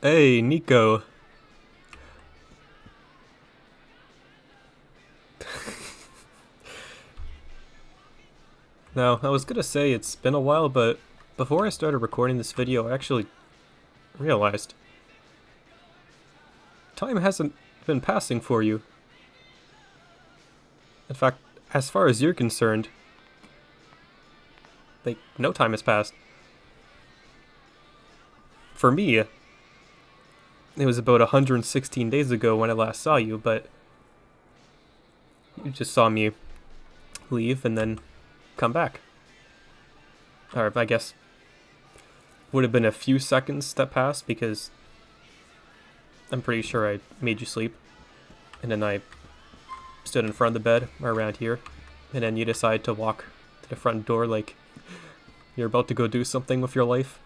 Hey, Nico. Now, I was gonna say it's been a while, but before I started recording this video, I actually realized time hasn't been passing for you. In fact, as far as you're concerned, no time has passed. For me, it was about 116 days ago when I last saw you, but you just saw me leave and then come back. Or I guess would have been a few seconds that passed because I'm pretty sure I made you sleep. And then I stood in front of the bed around here, and then you decide to walk to the front door like you're about to go do something with your life,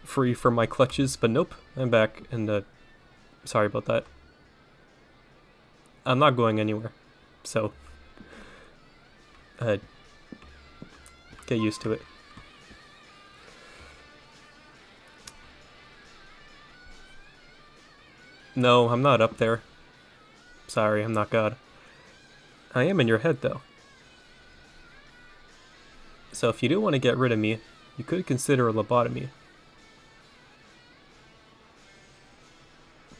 free from my clutches. But nope, I'm back, and sorry about that. I'm not going anywhere, so uh, get used to it. No, I'm not up there. Sorry, I'm not God. I am in your head, though. So if you do want to get rid of me, you could consider a lobotomy.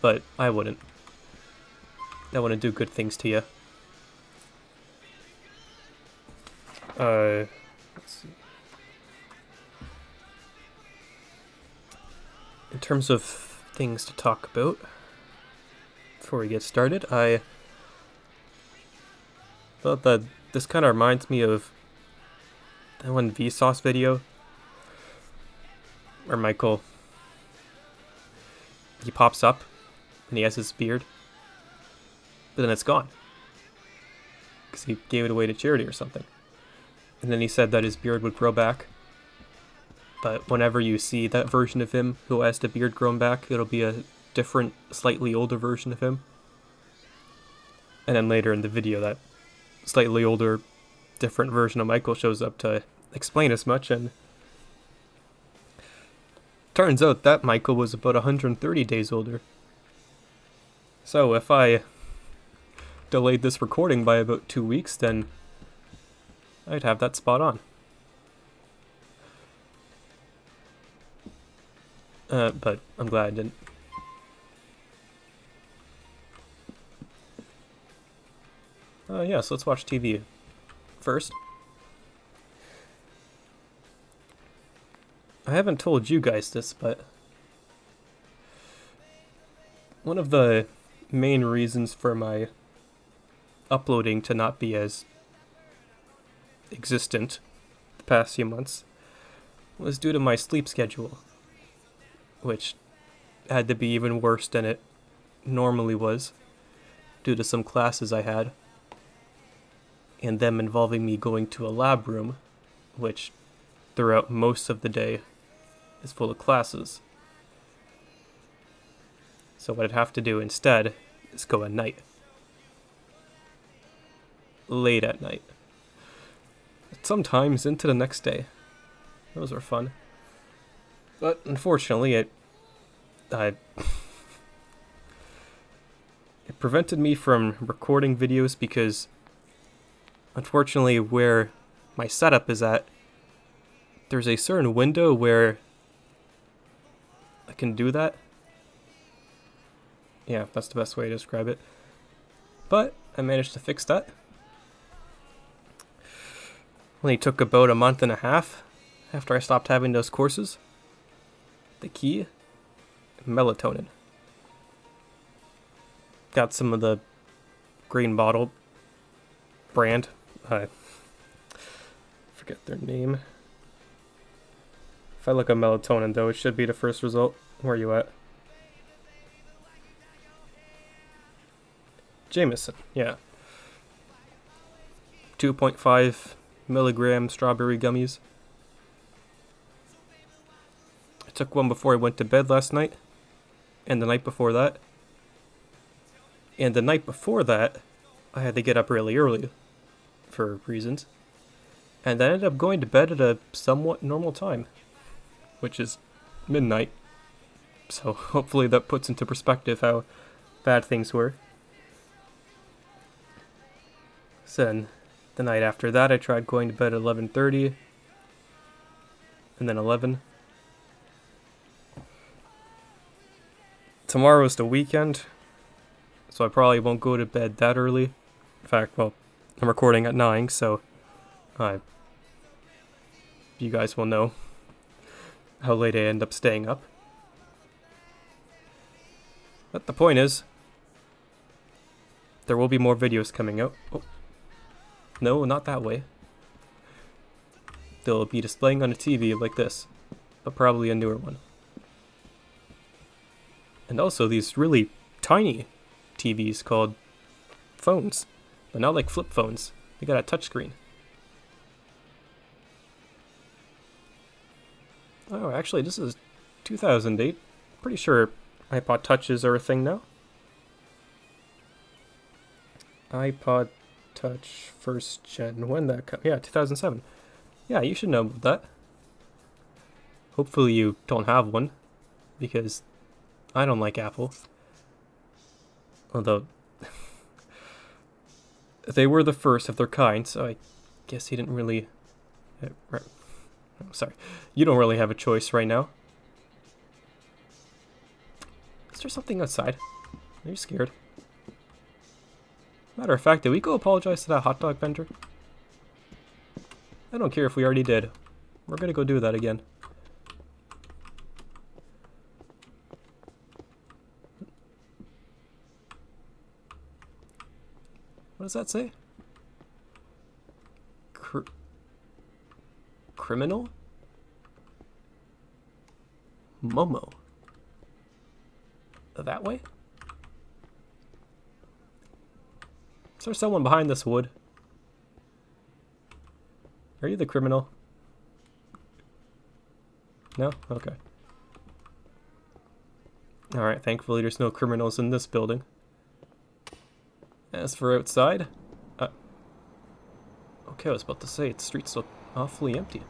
But I wouldn't. That wouldn't do good things to you. Let's see. In terms of things to talk about, before we get started, I thought that this kind of reminds me of that one Vsauce video where Michael, he pops up and he has his beard, but then it's gone because he gave it away to charity or something. And then he said that his beard would grow back, but whenever you see that version of him who has the beard grown back, it'll be a different, slightly older version of him. And then later in the video, that slightly older, different version of Michael shows up to explain as much, and turns out that Michael was about 130 days older. So if I delayed this recording by about 2 weeks, then I'd have that spot on. But I'm glad I didn't. Yeah, so let's watch TV first. I haven't told you guys this, but one of the main reasons for my uploading to not be as existent the past few months was due to my sleep schedule, which had to be even worse than it normally was due to some classes I had, and them involving me going to a lab room, which throughout most of the day is full of classes. So what I'd have to do instead is go at night. Late at night. Sometimes into the next day. Those were fun. But unfortunately, it prevented me from recording videos because unfortunately where my setup is at, there's a certain window where I can do that. Yeah, that's the best way to describe it. But I managed to fix that. Only took about a month and a half after I stopped having those courses. The key? Melatonin. Got some of the green bottle brand. I forget their name. If I look at melatonin, though, it should be the first result. Where are you at? Jameson, yeah. 2.5 milligram strawberry gummies. I took one before I went to bed last night, and the night before that. And the night before that, I had to get up really early, for reasons. And I ended up going to bed at a somewhat normal time, which is midnight. So hopefully that puts into perspective how bad things were. So then the night after that, I tried going to bed at 11:30, and then 11. Tomorrow's the weekend, so I probably won't go to bed that early. In fact, well, I'm recording at 9, so you guys will know how late I end up staying up. But the point is, there will be more videos coming out. Oh. No, not that way. They'll be displaying on a TV like this, but probably a newer one. And also these really tiny TVs called phones, but not like flip phones. They got a touchscreen. Oh, actually, this is 2008. Pretty sure iPod Touches are a thing now. iPod Touch first gen. When that come? Yeah, 2007. Yeah, you should know about that. Hopefully you don't have one, because I don't like Apple. Although they were the first of their kind, so I guess you didn't really. Sorry, you don't really have a choice right now. Is there something outside? Are you scared? Matter of fact, did we go apologize to that hot dog vendor? I don't care if we already did. We're gonna go do that again. What does that say? Criminal? Momo. That way? Is there someone behind this wood? Are you the criminal? No? Okay. Alright, thankfully there's no criminals in this building. As for outside, okay, I was about to say, the streets look awfully empty.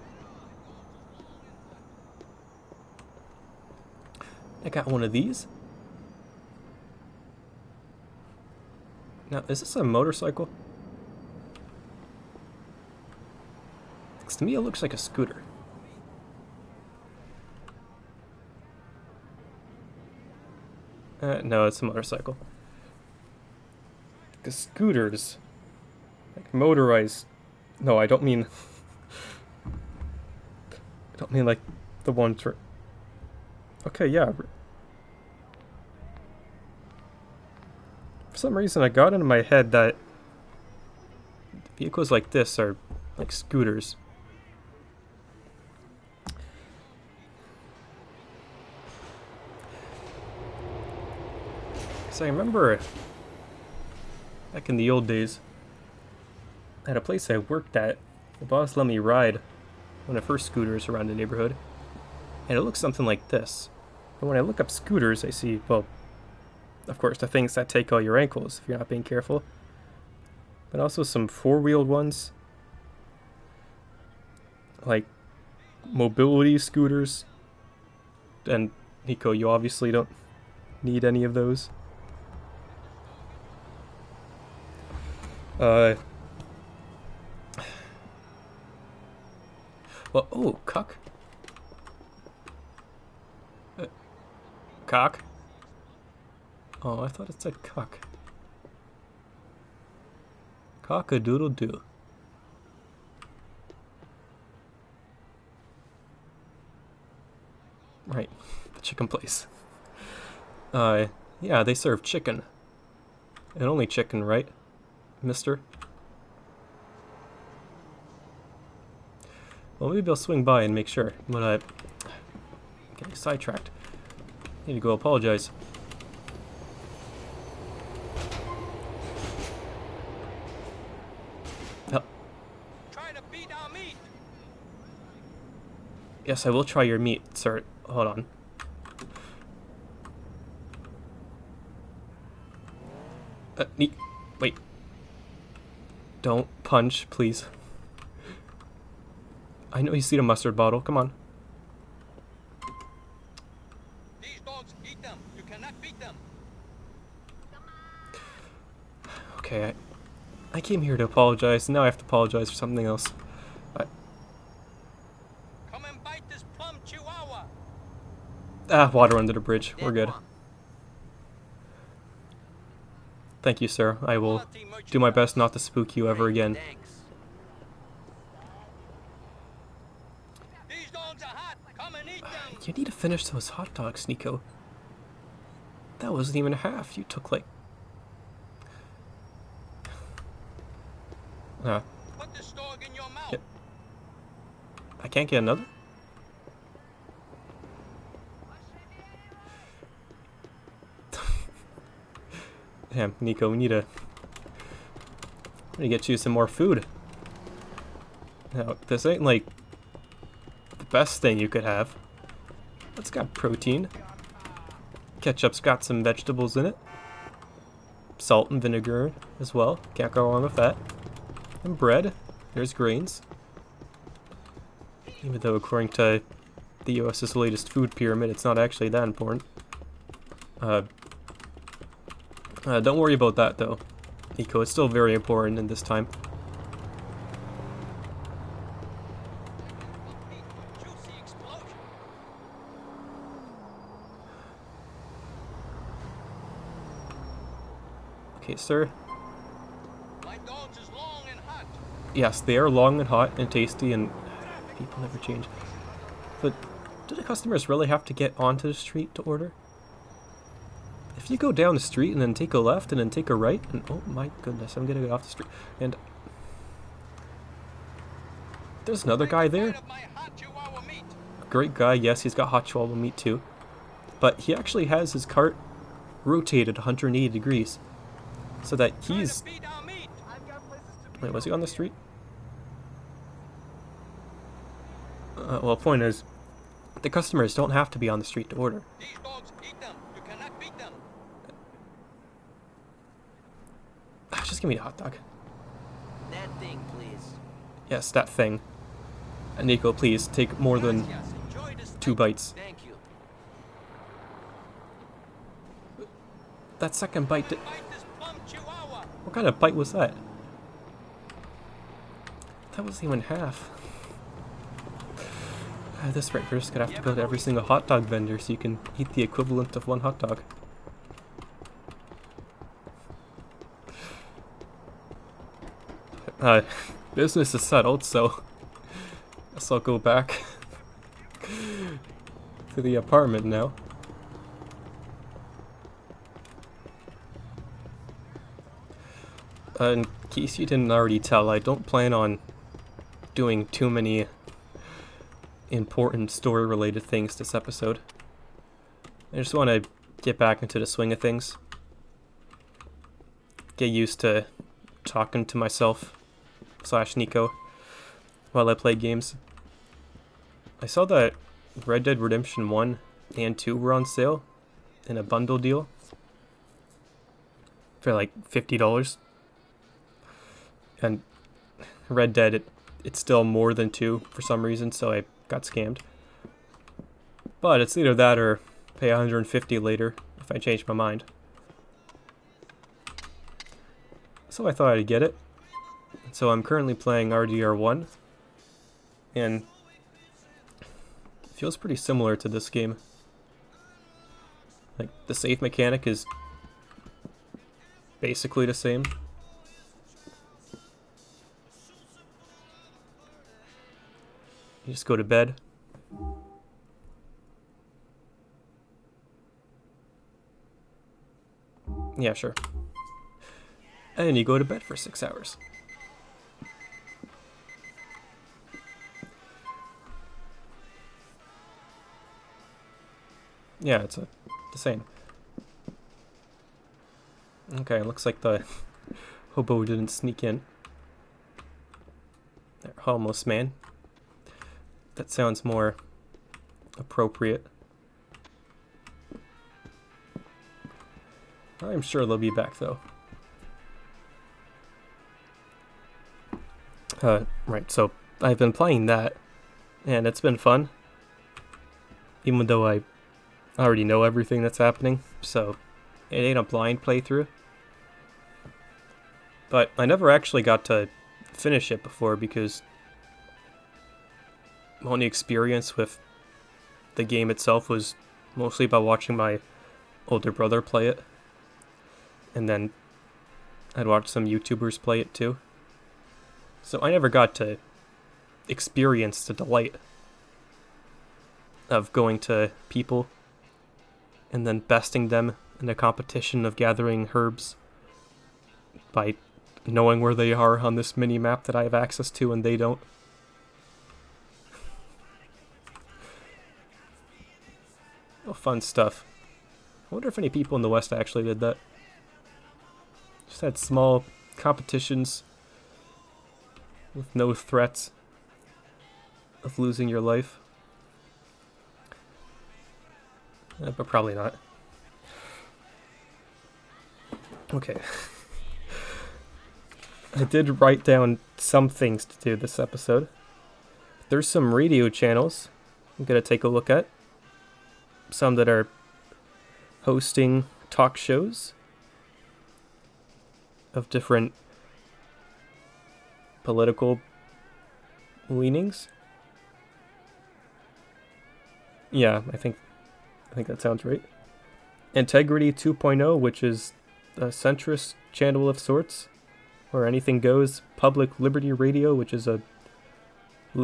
I got one of these. Now, is this a motorcycle? Because to me it looks like a scooter. No, it's a motorcycle. Because scooters, like motorized, no, I don't mean, I don't mean like the ones where, okay, yeah. For some reason I got into my head that vehicles like this are like scooters. Because I remember back in the old days, at a place I worked at, the boss let me ride one of her scooters around the neighborhood, and it looks something like this. But when I look up scooters, I see, well, of course, the things that take all your ankles if you're not being careful, but also some four-wheeled ones, like mobility scooters. And Nico, you obviously don't need any of those. Well, oh, cuck. Cock? Oh, I thought it said cuck. Cock-a-doodle-doo. Right, the chicken place. Yeah, they serve chicken. And only chicken, right, mister? Well, maybe I'll swing by and make sure, but I'm getting sidetracked. Need to go apologize. Trying to beat our meat. Yes, I will try your meat, sir. Hold on. Wait. Don't punch, please. I know you see the mustard bottle. Come on. These dogs You cannot beat them. Okay, I came here to apologize, and now I have to apologize for something else. Come and bite this plum chihuahua. Water under the bridge. We're good. Thank you, sir. I will do my best not to spook you ever again. Thanks. These dogs are hot. Come and eat them. You need to finish those hot dogs, Nico. That wasn't even half. You took like... Put this dog in your mouth. Yeah. I can't get another? Damn, Nico, we need to get you some more food. Now, this ain't like the best thing you could have. It's got protein. Ketchup's got some vegetables in it. Salt and vinegar as well. Can't go wrong with that. And bread. There's grains. Even though according to the US's latest food pyramid, it's not actually that important. Don't worry about that though, Nico. It's still very important in this time. Juicy explosion. Okay, sir. My dogs is long and hot. Yes, they are long and hot and tasty, and people never change. But do the customers really have to get onto the street to order? If you go down the street and then take a left and then take a right, and oh my goodness, I'm gonna get off the street. And there's another guy there. Bite of my hot chihuahua meat. Great guy, yes, he's got hot chihuahua meat too. But he actually has his cart rotated 180 degrees. So that he's... Trying to beat our meat. Wait, was he on the street? Well, the point is, the customers don't have to be on the street to order. These dogs eat them. You cannot beat them. Just give me a hot dog. That thing, please. Yes, that thing. And Nico, please, take more than Gracias. Enjoy this 2 bites. Thank you. That second bite did... Bite this plum chihuahua. What kind of bite was that? That wasn't even half. At this rate, we're just gonna have to go to every single hot dog vendor so you can eat the equivalent of 1 hot dog. Business is settled, so guess I'll go back to the apartment now. In case you didn't already tell, I don't plan on doing too many important story-related things this episode. I just want to get back into the swing of things. Get used to talking to myself / Nico while I play games. I saw that Red Dead Redemption 1 and 2 were on sale in a bundle deal for like $50. And Red Dead, it's still more than 2 for some reason, so I got scammed. But it's either that or pay $150 later if I change my mind. So I thought I'd get it. So I'm currently playing RDR1, and it feels pretty similar to this game. Like, the save mechanic is basically the same. You just go to bed. Yeah, sure. And you go to bed for 6 hours. Yeah, it's the same. Okay, looks like the hobo didn't sneak in. There, homeless man. That sounds more appropriate. I'm sure they'll be back though. Right, so I've been playing that, and it's been fun. Even though I I already know everything that's happening, so it ain't a blind playthrough. But I never actually got to finish it before because my only experience with the game itself was mostly by watching my older brother play it. And then I'd watch some YouTubers play it too. So I never got to experience the delight of going to people and then besting them in a competition of gathering herbs by knowing where they are on this mini map that I have access to and they don't. Oh, fun stuff. I wonder if any people in the West actually did that. Just had small competitions with no threats of losing your life. But probably not. Okay. I did write down some things to do this episode. There's some radio channels I'm going to take a look at. Some that are hosting talk shows of different political leanings. Yeah, I think that sounds right. Integrity 2.0, which is a centrist channel of sorts, where anything goes. Public Liberty Radio, which is a I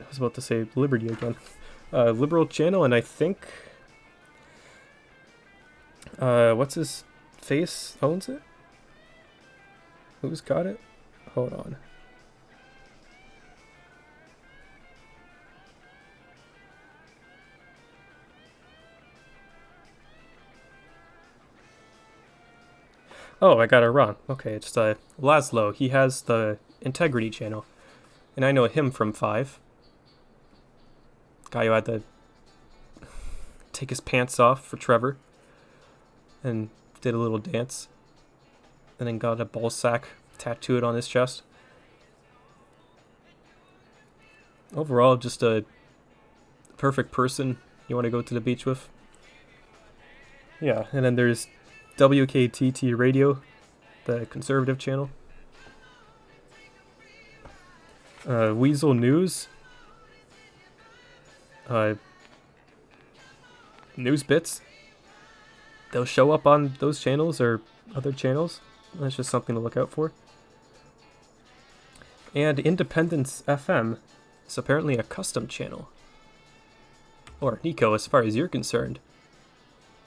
was about to say Liberty again. Liberal channel, and I think what's his face owns it? Who's got it? Hold on. Oh, I got it wrong. Okay, it's Laszlo. He has the Integrity channel. And I know him from 5. Guy who had to take his pants off for Trevor. And did a little dance. And then got a ball sack tattooed on his chest. Overall, just a perfect person you want to go to the beach with. Yeah, and then there's WKTT Radio, the conservative channel. Weasel News. News Bits. They'll show up on those channels or other channels. That's just something to look out for. And Independence FM is apparently a custom channel. Or, Nico, as far as you're concerned,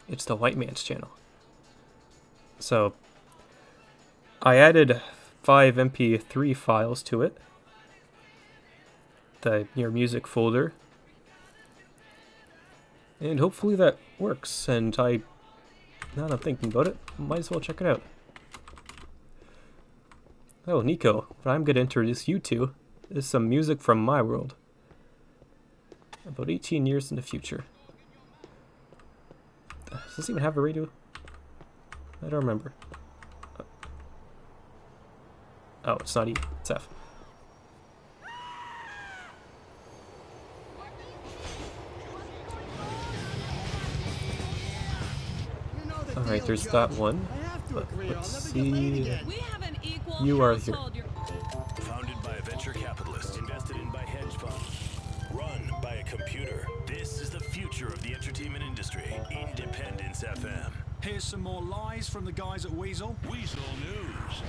it's the white man's channel. So, I added 5 MP3 files to it. Your music folder. And hopefully that works. And now that I'm thinking about it, might as well check it out. Oh, Nico, what I'm going to introduce you to is some music from my world. About 18 years in the future. Does this even have a radio? I don't remember. Oh, it's not E, it's F. Alright, there's that one. But let's see. You are here. Founded by a venture capitalist, invested in by hedge funds, run by a computer. This is the future of the entertainment industry. Independence FM. Here's some more lies from the guys at Weasel. Weasel News.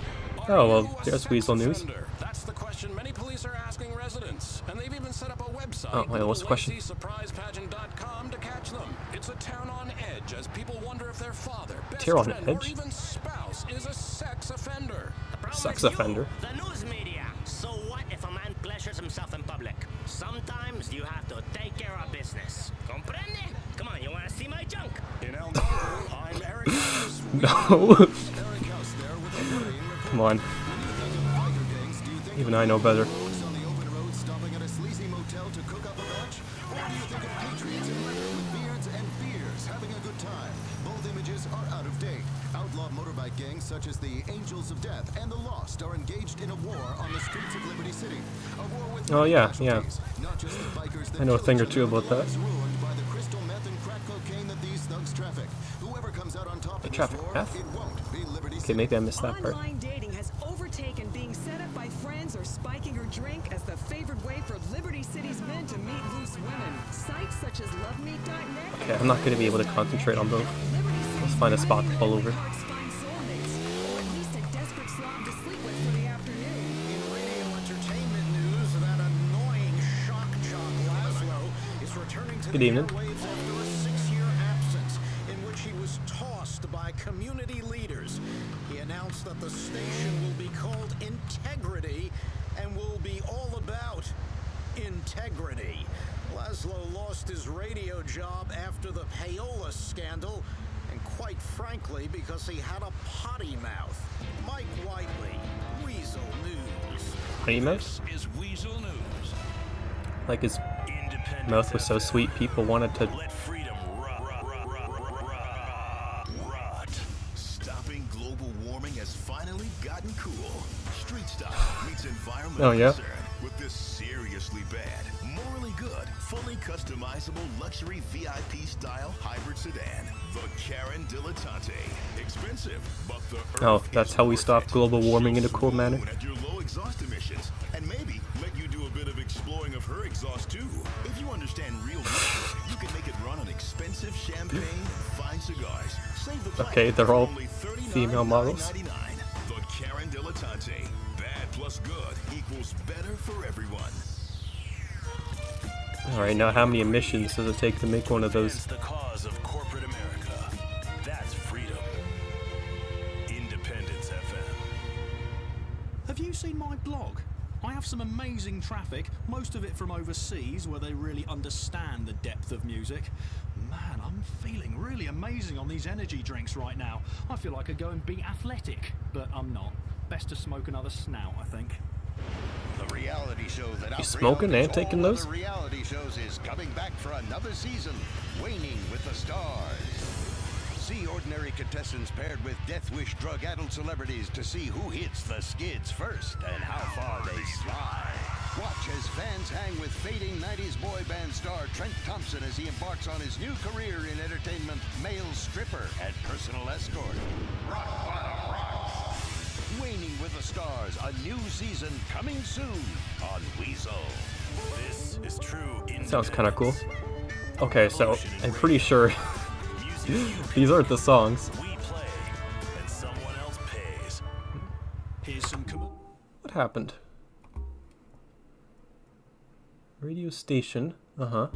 Oh, well, there's Weasel News. That's the question many police are asking residents, and they've even set up a website. Oh, wait, what's the question? LazySurprisePageant.com to catch them. It's a town on edge as people wonder if their father, best Town on friend, or edge? even spouse is a sex offender. Sex offender. The news media. So what if a man pleasures himself in public? Sometimes you have to take care of business. Comprende? Come on, you want to see my junk? In El Monte, I'm Eric House. No. Eric House there with a brain report. Come on. When you think of biker gangs, do you think Even I know better. folks on the open road stopping at a sleazy motel to cook up a batch? Or do you think of patriots in leather with beards and beers having a good time? Both images are out of date. Outlaw motorbike gangs such as the Angels of Death and the Lost are engaged in a war on the streets of Liberty City. A war with Oh, yeah, yeah. casualties, not just the bikers that I know a kill thing or each two other, about but that. lives ruined by the crystal traffic. Whoever comes out on top The in this traffic war, path? it won't be Liberty Okay, City. maybe I missed that part. Online dating has overtaken being set up by friends or spiking your drink as the favored way for Liberty City's men to meet loose women. Sites such as lovemeet.net. Okay, I'm not going to be able to concentrate on those. Let's find a spot to pull over. Find soulmates, or at least a desperate slob to sleep with for the afternoon. In radio entertainment news, that annoying shock jock Laszlo is returning to Good the evening. airwaves after a 6-year absence in which he was tossed by community leaders. He announced that the station will be called Integrity and will be all about integrity. Laszlo lost his radio job after the payola scandal, and quite frankly, because he had a potty mouth. Mike Whiteley, Weasel News. Honey mouth? This is Weasel News. Like his Independence mouth was so FM. sweet, people wanted to. Let freedom rot. Stopping global warming has finally gotten cool. Street style meets environmental Oh, yeah? concern with this seriously bad, morally good, fully customizable luxury VIP style hybrid sedan. The Karen Dilettante. Expensive, but the Oh, Earth that's is how we worth stop it. global warming in a cool She'll manner. swoon at your low exhaust emissions, and maybe let you do a bit of exploring of her exhaust too. If you understand real luxury, you can make it run on expensive champagne and fine cigars. Save the planet Okay, they're for all only female models. $39.99. The Karen Dilettante. Bad plus good equals better for everyone. Alright, now how many emissions does it take to make one of Advance those? the cause of corporate America. That's freedom. Independence FM. Have you seen my blog? I have some amazing traffic, most of it from overseas where they really understand the depth of music. Man, I'm feeling really amazing on these energy drinks right now. I feel like I could go and be athletic, but I'm not. Best to smoke another snout, I think. The reality show that You smoking and taking those? reality shows is coming back for another season, Waning with the Stars. See ordinary contestants paired with Death Wish drug-addled celebrities to see who hits the skids first and how far they slide. Watch as fans hang with fading 90s boy band star Trent Thompson as he embarks on his new career in entertainment, male stripper and personal escort. Waning with the Stars, a new season coming soon on Weasel. This is true Sounds kind of cool. independence. Okay, so Revolution in I'm pretty sure Music you these aren't the songs. we play, and someone else pays. Here's some What happened? Radio station. Uh-huh. I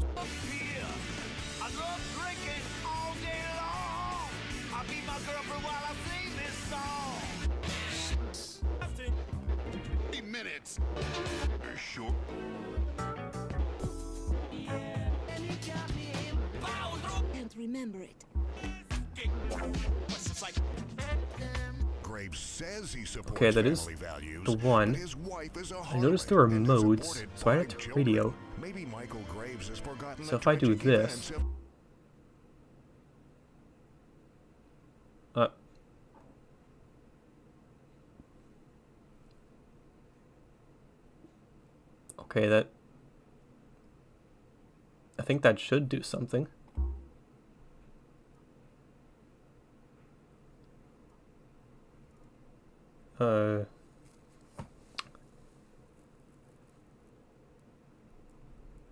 love drinking all day long. I beat my girlfriend while I sing this song. 8 minutes. Sure. Can't remember it. Graves says he supports Okay, that is family values, the one. but his wife is a I noticed there were harlot and modes, supported so I had five to children. radio. Maybe Michael Graves has forgotten So the if I do tragic this- events of Okay, that... I think that should do something.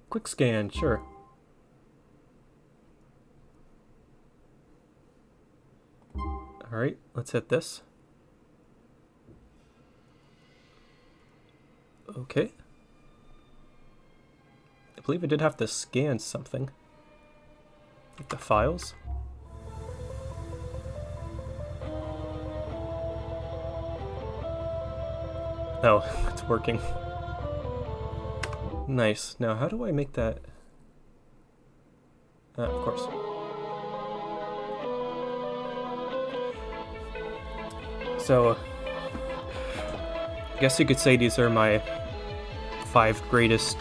Quick scan, sure. Alright, let's hit this. Okay. I believe I did have to scan something. Like the files. Oh, it's working. Nice. Now, how do I make that? Of course. So, I guess you could say these are my 5 greatest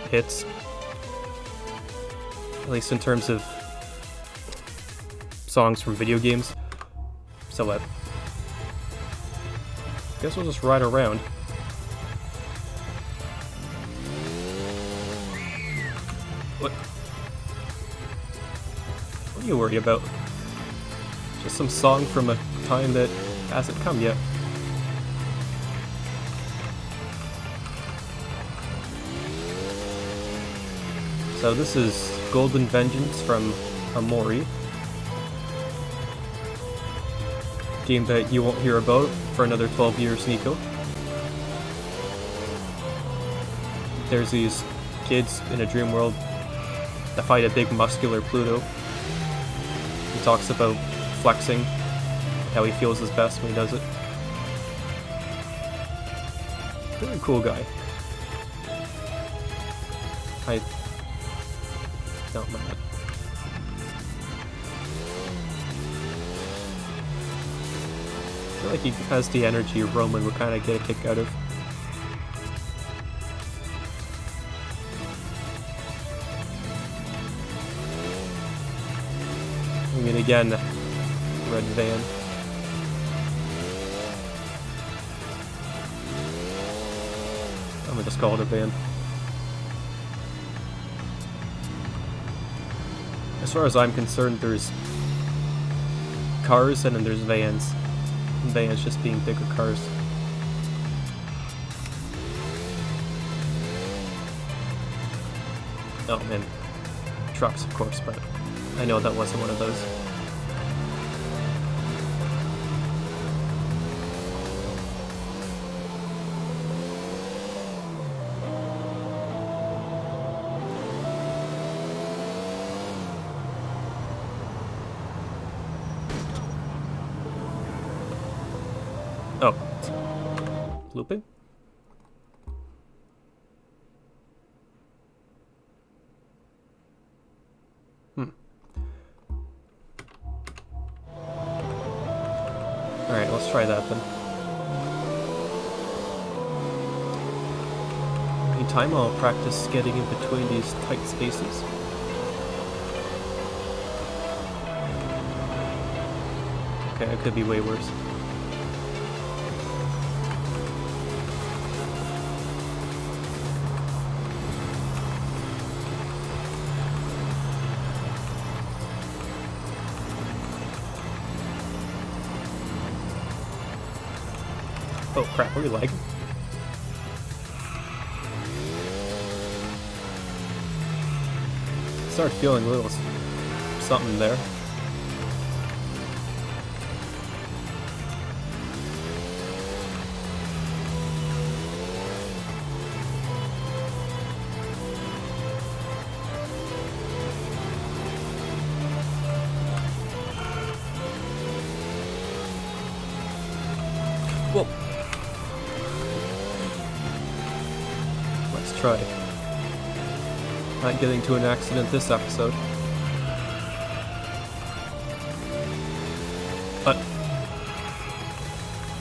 hits. At least in terms of songs from video games. So, guess we'll just ride around. What are you worry about? Just some song from a time that hasn't come yet. So this is Golden Vengeance from Amori. Game that you won't hear about for another 12 years, Nico. There's these kids in a dream world that fight a big muscular Pluto. He talks about flexing, how he feels his best when he does it. Really cool guy. Not mad. I feel like he has the energy Roman would kind of get a kick out of. I mean, again, red van. I'm gonna just call it a van. As far as I'm concerned, there's cars and then there's vans. Vans just being bigger cars. Oh man, trucks of course, but I know that wasn't one of those. Oh. Looping? Alright, let's try that then. Meantime, I'll practice getting in between these tight spaces. Okay, it could be way worse. Oh crap, what are you lagging? Started feeling a little something there. Whoa. Let's try. Not getting to an accident this episode. But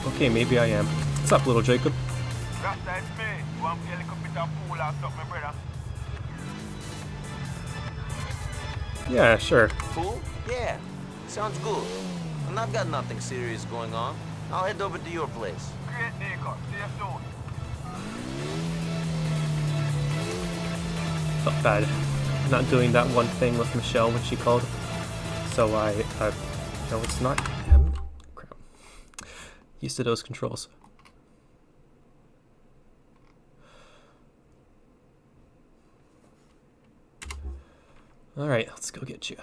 okay, maybe I am. What's up, little Jacob? Rasta, it's me. You want to little bit of pool or something, brother? Yeah, sure. Pool? Yeah, sounds good. And I've got nothing serious going on. I'll head over to your place. Great, Nico. See you soon. Felt bad not doing that one thing with Michelle when she called. So no, it's not him. Crap. Used to those controls. Alright, let's go get you.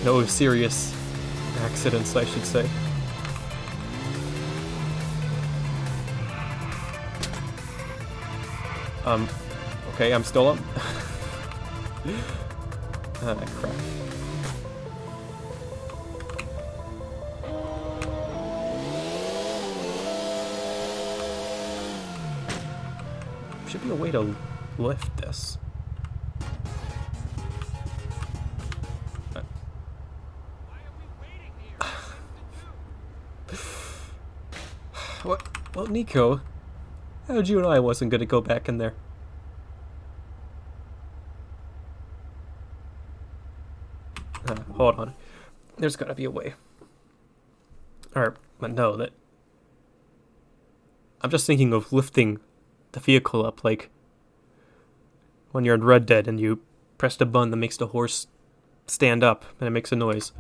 No serious accidents, I should say. Okay, I'm still up. Ah, crap. Should be a way to lift this. What? Well, Nico, how'd you know I wasn't gonna go back in there? Hold on. There's gotta be a way. Or, but no, that... I'm just thinking of lifting the vehicle up, like when you're in Red Dead and you press the button that makes the horse stand up and it makes a noise.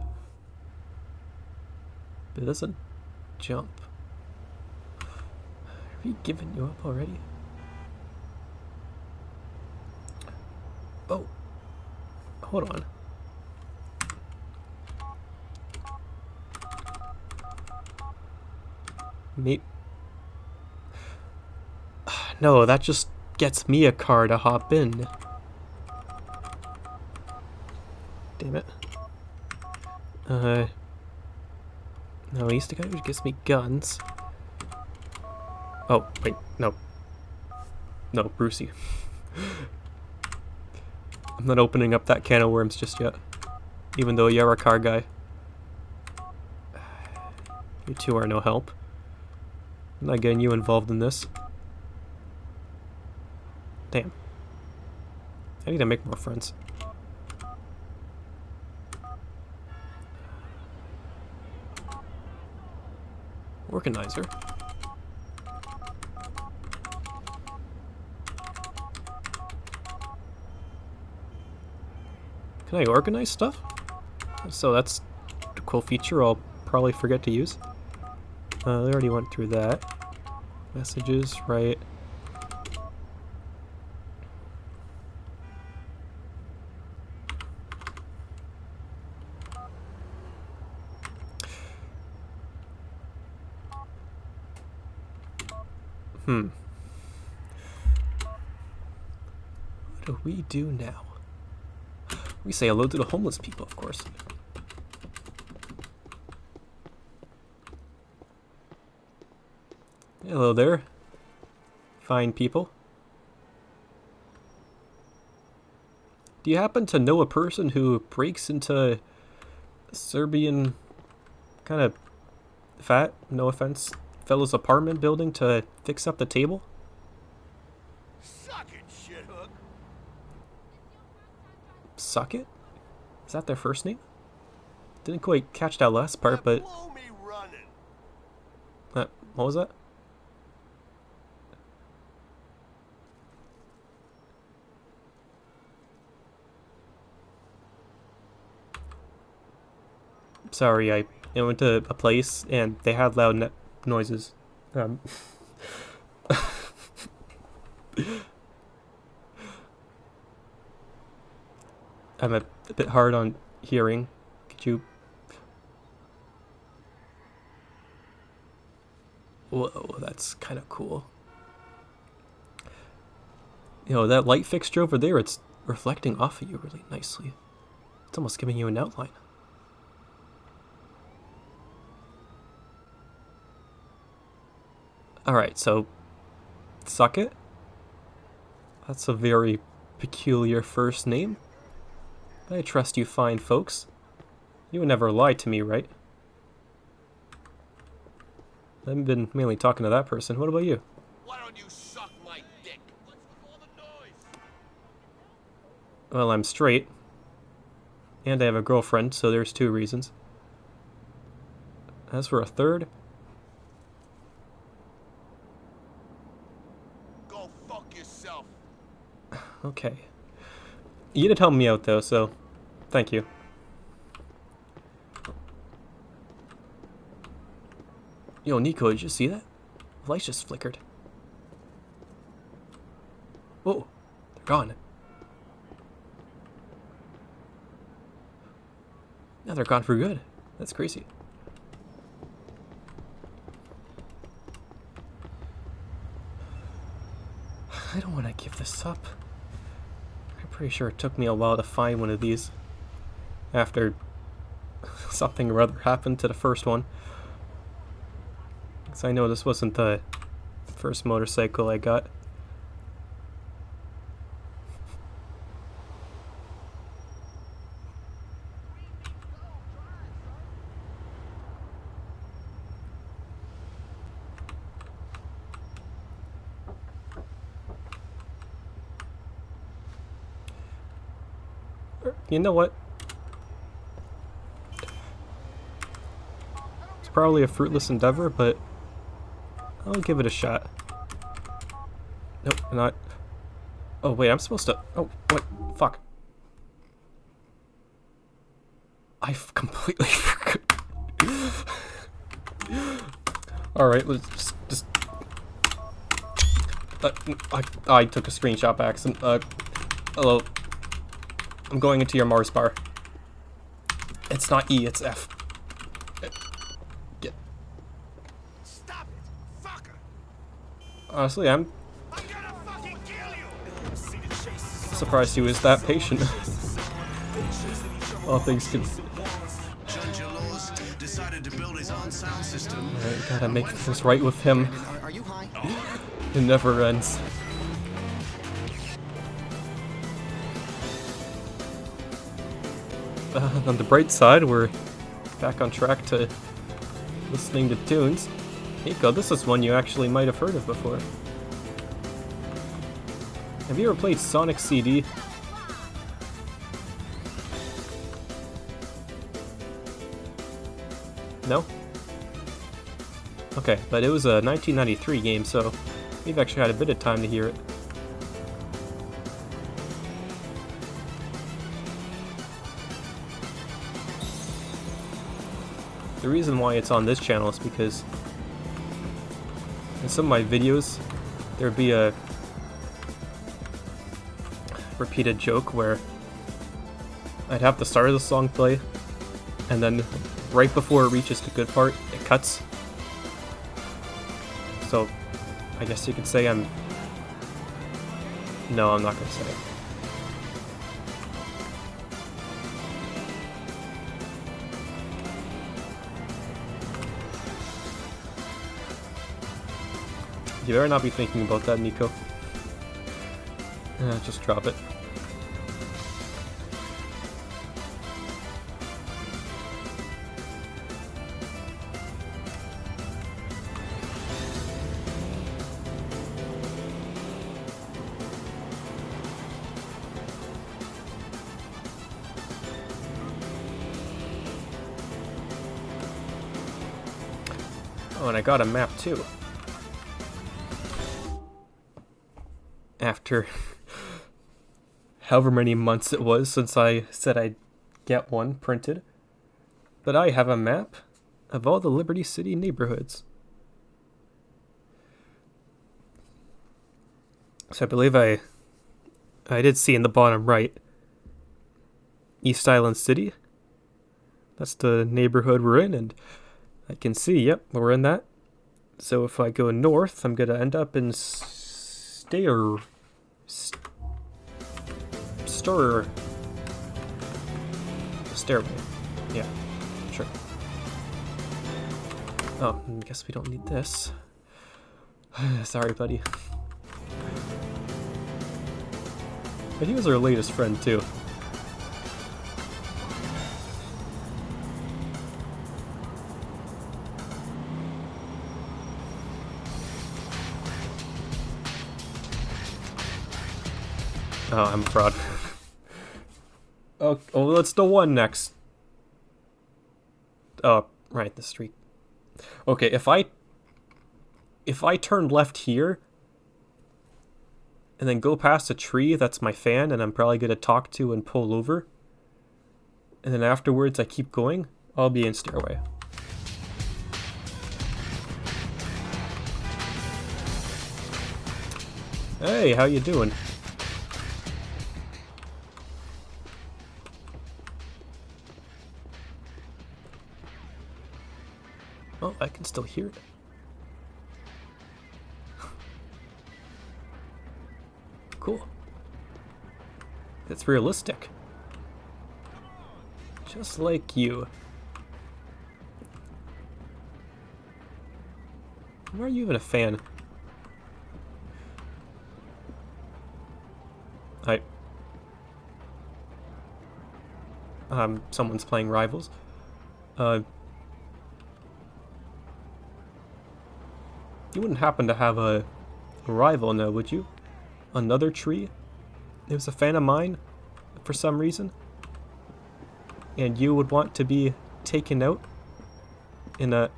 But it doesn't jump. Have you given you up already? Oh. Hold on. Mate. No, that just gets me a car to hop in. Damn it. No, he's the guy who gives me guns. Oh, wait, no. No, Brucey. I'm not opening up that can of worms just yet. Even though you're a car guy. You two are no help. I'm not getting you involved in this. Damn. I need to make more friends. Organizer. Can I organize stuff? So that's a cool feature I'll probably forget to use. They already went through that. Messages, right. What do we do now? We say hello to the homeless people, of course. Hello there. Fine people. Do you happen to know a person who breaks into a Serbian kind of fat, no offense, fellow's apartment building to fix up the table? Suck it, shithook. Suck it? Is that their first name? Didn't quite catch that last part, but... Blow me running. What was that? Sorry, I went to a place and they had loud noises. I'm a bit hard on hearing. Could you... Whoa, that's kind of cool. You know, that light fixture over there, it's reflecting off of you really nicely. It's almost giving you an outline. Alright, so... Suck it? That's a very peculiar first name. I trust you fine folks. You would never lie to me, right? I've been mainly talking to that person. What about you? Why don't you suck my dick? What's with all the noise? Well, I'm straight. And I have a girlfriend, so there's 2 reasons. As for a third... Go fuck yourself. Okay. You did help me out, though, so... Thank you. Yo, Nico, did you see that? The lights just flickered. Whoa, they're gone. Now they're gone for good. That's crazy. I don't want to give this up. I'm pretty sure it took me a while to find one of these. After something or other happened to the first one. Because I know this wasn't the first motorcycle I got. You know what? probably a fruitless endeavor, but I'll give it a shot. Nope, not. Oh wait, I'm supposed to. Oh, what? Fuck. I completely forgot. Alright, let's just. I took a screenshot by accident. Hello. I'm going into your Mars bar. It's not E, it's F. Get. Stop it, fucker! Honestly, I'm I'm gonna fucking kill you! surprised he was that patient. All things can. Decided to build his own sound system. Alright, gotta make things right with him. Are you high? It never ends. On the bright side, we're back on track to listening to tunes. Nico, this is one you actually might have heard of before. Have you ever played Sonic CD? No? Okay, but it was a 1993 game, so we've actually had a bit of time to hear it. The reason why it's on this channel is because in some of my videos there'd be a repeated joke where I'd have the start of the song play and then right before it reaches the good part it cuts. So I guess you could say I'm... No, I'm not gonna say it. You better not be thinking about that, Nico. Just drop it. Oh, and I got a map too. After however many months it was since I said I'd get one printed. But I have a map of all the Liberty City neighborhoods. So I believe I did see in the bottom right East Island City. That's the neighborhood we're in, and I can see, yep, we're in that. So if I go north, I'm gonna end up in Stairway. Yeah, sure. Oh, I guess we don't need this. Sorry, buddy. But he was our latest friend, too. Oh, I'm a fraud. Oh, that's the one next. Oh, right, the street. Okay, if I turn left here and then go past a tree that's my fan and I'm probably gonna talk to and pull over, and then afterwards I keep going, I'll be in Stairway. Hey, how you doing? Oh, I can still hear it. Cool. That's realistic. Just like you. Why are you even a fan? Someone's playing Rivals. You wouldn't happen to have a rival now, would you? Another tree? It was a fan of mine, for some reason. And you would want to be taken out in a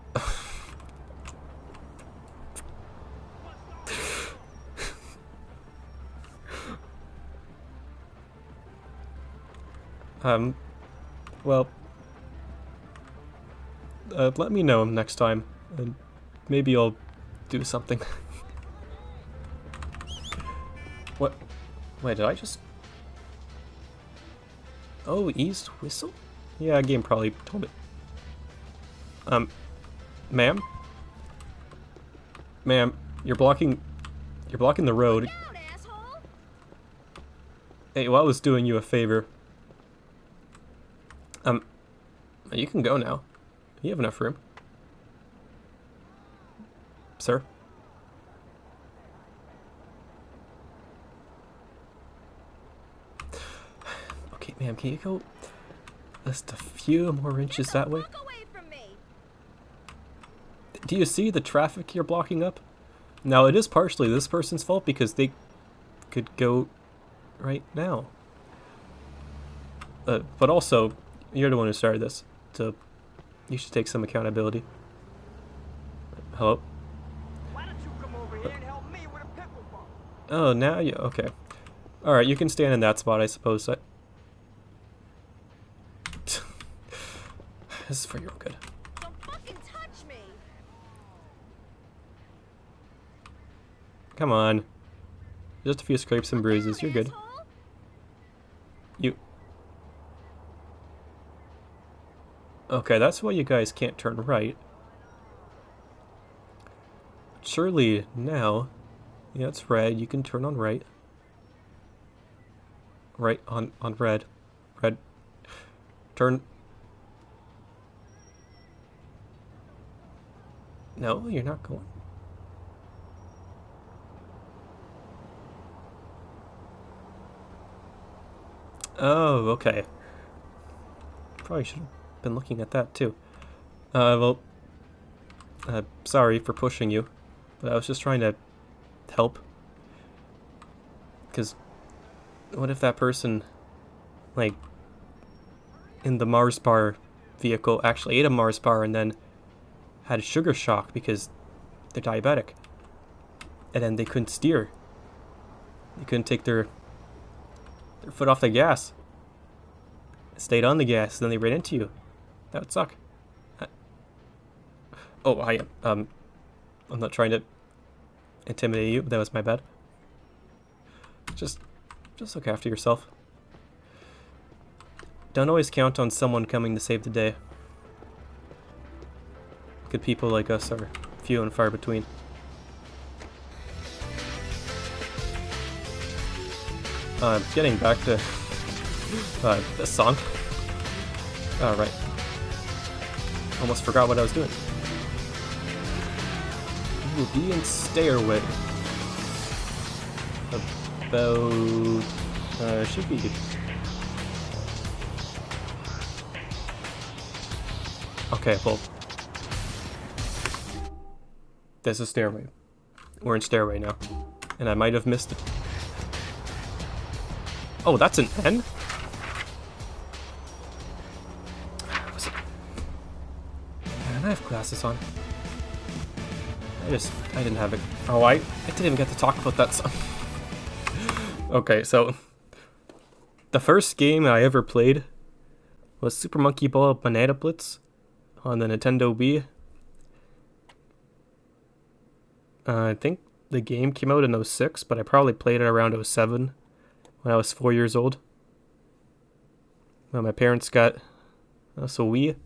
Well, let me know next time, and maybe I'll do something. What? Wait, did I just... Oh, East Whistle? Yeah, game probably told me. Ma'am? Ma'am, you're blocking the road. Down, asshole! Hey, well, I was doing you a favor. You can go now. You have enough room. Sir? Okay, ma'am, can you go just a few more inches that way? Walk away from me! Do you see the traffic you're blocking up? Now, it is partially this person's fault because they could go right now. But also, you're the one who started this, so you should take some accountability. Hello? Why don't you come over here and help me with a pickleball? Oh, now you... Okay. Alright, you can stand in that spot, I suppose. This is for your own good. Don't fucking touch me! Come on. Just a few scrapes and bruises, you're good. Asshole? You... Okay, that's why you guys can't turn right. Surely now... Yeah, it's red, you can turn on right. Right on red. Red. Turn... No, you're not going. Oh, okay. Probably should have been looking at that too. Well, sorry for pushing you, but I was just trying to help. Because what if that person, like, in the Mars bar vehicle actually ate a Mars bar and then had a sugar shock because they're diabetic. And then they couldn't steer. They couldn't take their foot off the gas. Stayed on the gas, then they ran into you. That would suck. I'm not trying to intimidate you, but that was my bad. Just look after yourself. Don't always count on someone coming to save the day. Good people like us are few and far between. Getting back to this song. Alright. Almost forgot what I was doing. You will be in Stairway. About... should be... Okay, well... There's a stairway. We're in Stairway now. And I might have missed it. Oh, that's an N? Was it? Man, I have glasses on. I didn't have it. Oh, I didn't even get to talk about that song. Okay, so... The first game I ever played was Super Monkey Ball Banana Blitz on the Nintendo Wii. I think the game came out in 06, but I probably played it around 07 when I was 4 years old. When my parents got us a Wii. It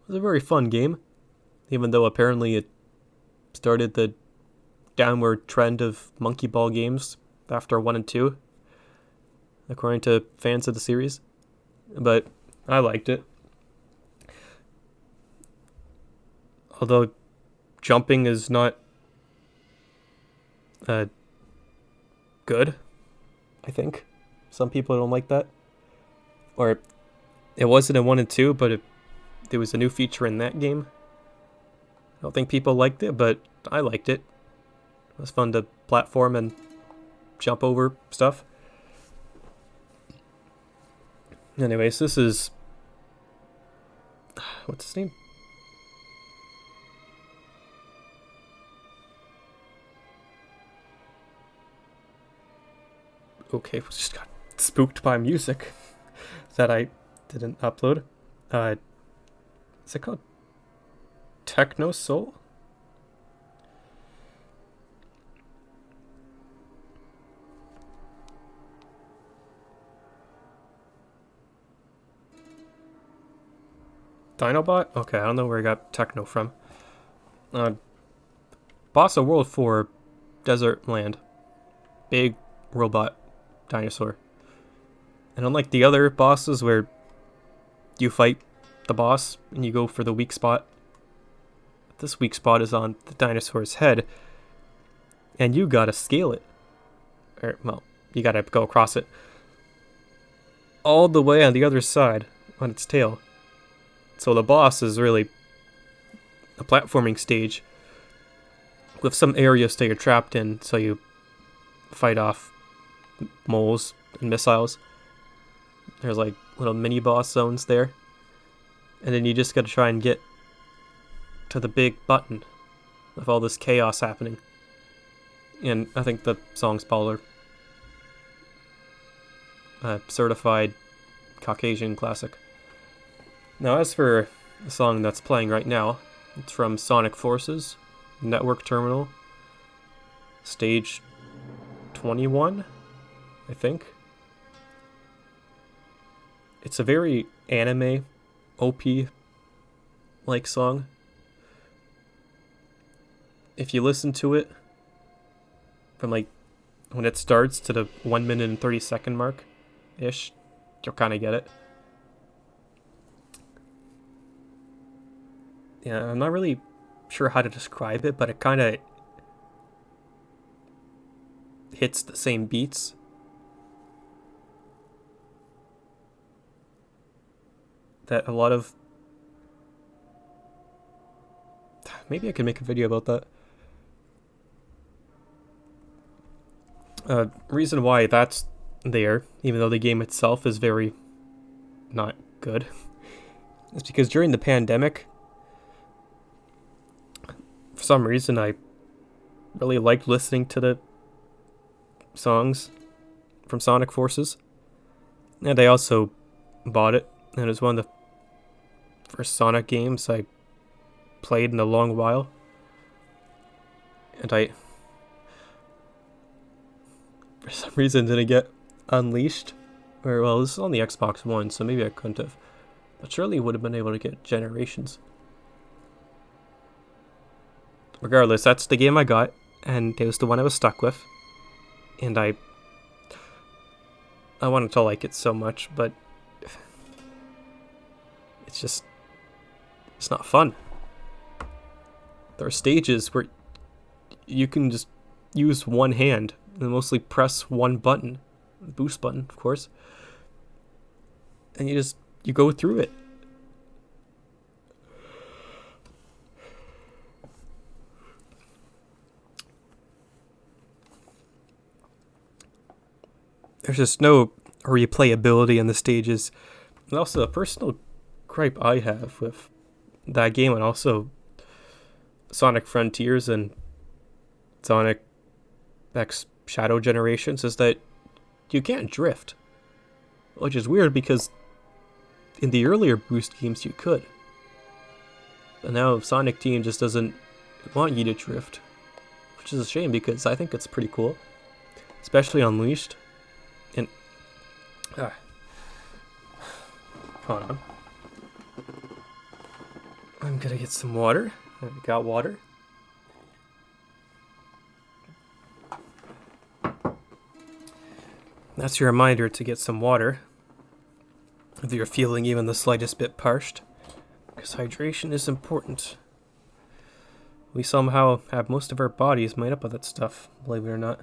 was a very fun game, even though apparently it started the downward trend of Monkey Ball games after 1 and 2, according to fans of the series. But I liked it. Although jumping is not good, I think. Some people don't like that. Or it wasn't in 1 and 2, but there was a new feature in that game. I don't think people liked it, but I liked it. It was fun to platform and jump over stuff. Anyways, this is... What's his name? Okay, we just got spooked by music. that I didn't upload. Is it called Techno Soul? Dinobot? Okay, I don't know where I got techno from. Boss of World 4 Desert Land. Big robot dinosaur. And unlike the other bosses where you fight the boss and you go for the weak spot, this weak spot is on the dinosaur's head. And you gotta scale it. Or, well, you gotta go across it. All the way on the other side, on its tail. So the boss is really a platforming stage with some areas that you're trapped in, so you fight off moles and missiles. There's like little mini boss zones there. And then you just gotta try and get to the big button with all this chaos happening. And I think the song's baller. Certified Caucasian classic. Now, as for the song that's playing right now, it's from Sonic Forces, Network Terminal, Stage 21, I think. It's a very anime, OP-like song. If you listen to it, from like when it starts to the 1 minute and 30 second mark-ish, you'll kind of get it. Yeah, I'm not really sure how to describe it, but it kind of hits the same beats. That a lot of... Maybe I could make a video about that. Reason why that's there, even though the game itself is very not good, is because during the pandemic, for some reason, I really liked listening to the songs from Sonic Forces. And I also bought it. And it was one of the first Sonic games I played in a long while. And I, for some reason, didn't get Unleashed. Or, well, this is on the Xbox One, so maybe I couldn't have. But surely would have been able to get Generations. Regardless, that's the game I got, and it was the one I was stuck with. And I wanted to like it so much, but it's not fun. There are stages where you can just use one hand and mostly press one button, boost button, of course, and you go through it. There's just no replayability in the stages. And also, a personal gripe I have with that game, and also Sonic Frontiers and Sonic X Shadow Generations, is that you can't drift. Which is weird, because in the earlier Boost games you could. But now Sonic Team just doesn't want you to drift. Which is a shame, because I think it's pretty cool. Especially Unleashed. And hold on. I'm gonna get some water. I got water. That's your reminder to get some water if you're feeling even the slightest bit parched, because hydration is important. We somehow have most of our bodies made up of that stuff, believe it or not.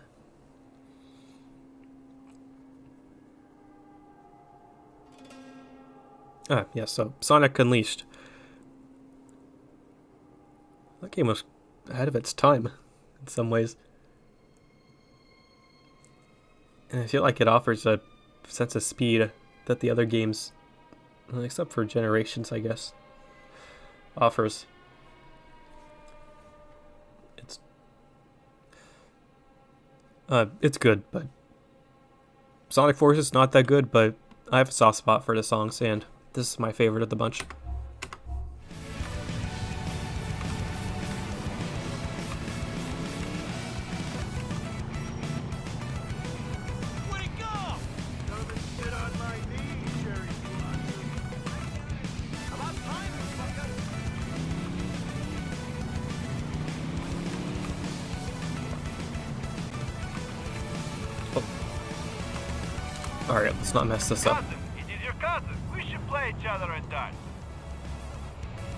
Yeah, so Sonic Unleashed. That game was ahead of its time, in some ways. And I feel like it offers a sense of speed that the other games, except for Generations, I guess, offers. It's good, but Sonic Forces is not that good, but I have a soft spot for the songs, and this is my favorite of the bunch. Where'd he go? Come and sit on my knee, Jerry. About time, fucker. Alright, let's not mess this up. Cousin, it is your cousin. We should play each other at darts.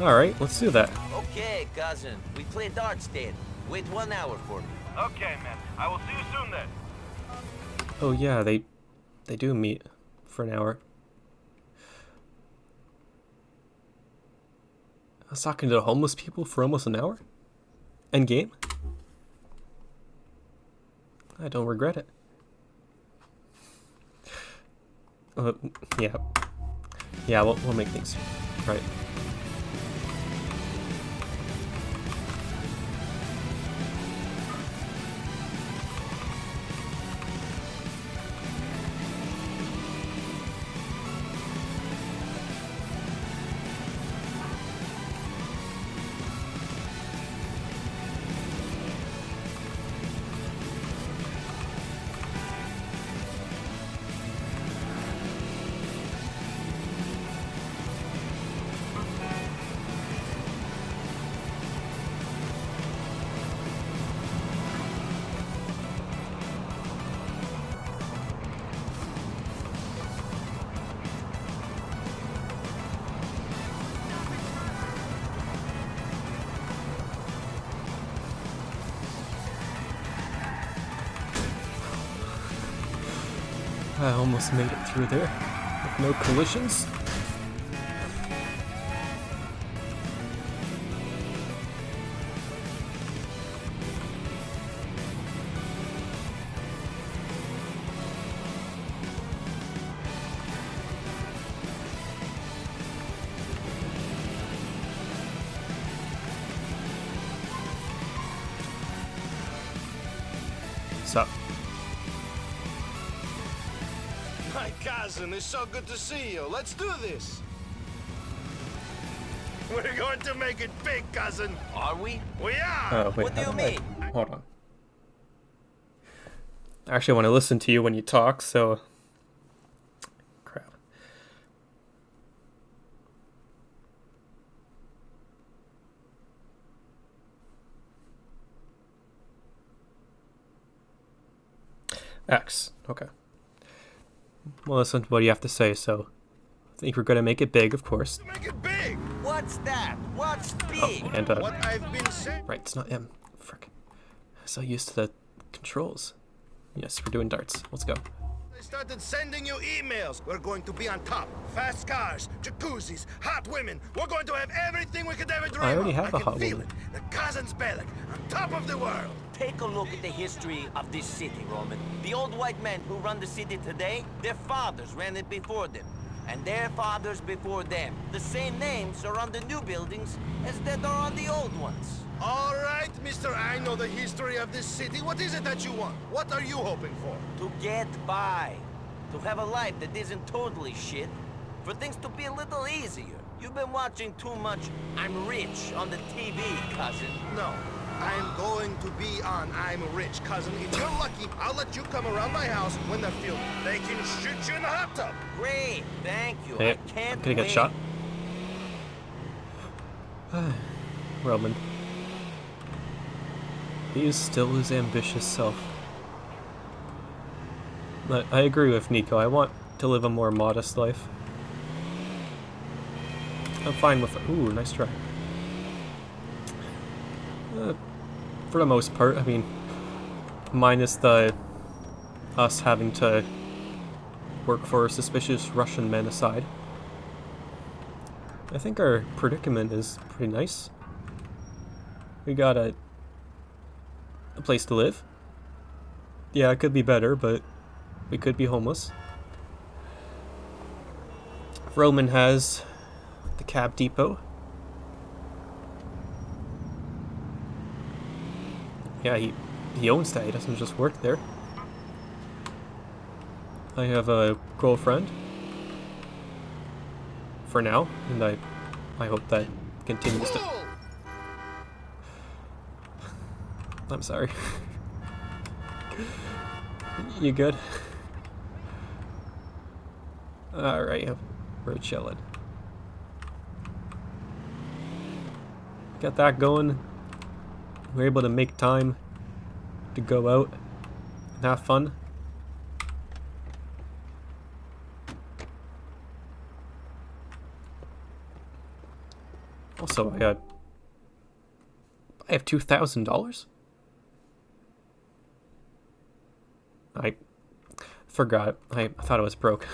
Alright, let's do that. Okay, cousin. We play darts then. Wait 1 hour for me. Okay, man. I will see you soon then. Oh yeah, they do meet for an hour. I was talking to the homeless people for almost an hour? End game? I don't regret it. Yeah. Yeah, we'll make things right. I almost made it through there with no collisions. So, My cousin, it's so good to see you. Let's do this. We're going to make it big, cousin. Are we? We are. oh wait, What do you how do I- mean? Hold on. I actually want to listen to you when you talk, so crap. X. Okay. Well, listen to what you have to say, so I think we're going to make it big, of course. Make it big. What's that? What's Oh, big? and, What I've been saying. right, it's not M. Frick. I'm so used to the controls. Yes, we're doing darts. Let's go. I started sending you emails. We're going to be on top. Fast cars, jacuzzis, hot women. We're going to have everything we could ever dream of. I already have a can hot feel woman. it. The cousin's belly on top of the world. Take a look at the history of this city, Roman. The old white men who run the city today, their fathers ran it before them. And their fathers before them. The same names are on the new buildings as that are on the old ones. All right, mister, I know the history of this city. What is it that you want? What are you hoping for? To get by. To have a life that isn't totally shit. For things to be a little easier. You've been watching too much I'm Rich on the TV, cousin. No, I'm going to be on I'm Rich, cousin. If you're lucky, I'll let you come around my house when they're filming. They can shoot you in the hot tub. Great, thank you. Hey, I can't I'm gonna get wait. shot. Roman. He is still his ambitious self. But I agree with Nico. I want to live a more modest life. I'm fine with it. Ooh, nice try. For the most part, I mean, minus the us having to work for suspicious Russian men aside. I think our predicament is pretty nice. We got a place to live. Yeah, it could be better, but we could be homeless. Roman has the cab depot. Yeah, he owns that. He doesn't just work there. I have a girlfriend. for now, and I hope that continues to... I'm sorry. You good? Alright, we're chilling. Got that going. We're able to make time to go out and have fun. Also, I have $2,000. I forgot. I thought I was broke.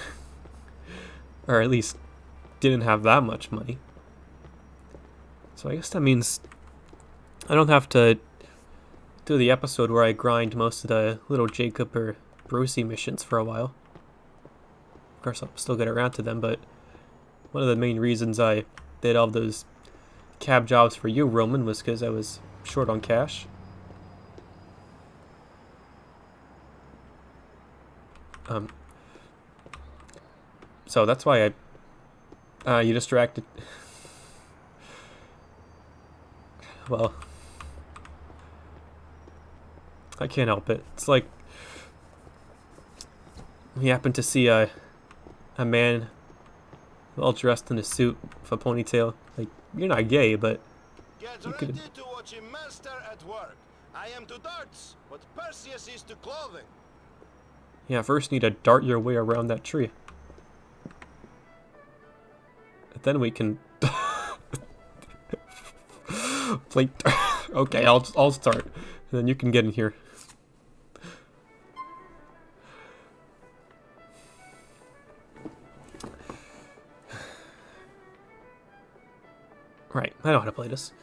Or at least didn't have that much money. So I guess that means I don't have to do the episode where I grind most of the little Jacob or Brucey missions for a while. Of course, I'll still get around to them, but one of the main reasons I did all those cab jobs for you, Roman, was because I was short on cash. So that's why you distracted. Well, I can't help it. It's like we happen to see a man all dressed in a suit with a ponytail. Like, you're not gay, but Get you ready could. to watch a master at work. I am to darts, what Perseus is to clothing. Yeah, first you need to dart your way around that tree. Then we can play. Okay, I'll start, and then you can get in here. Right, I know how to play this.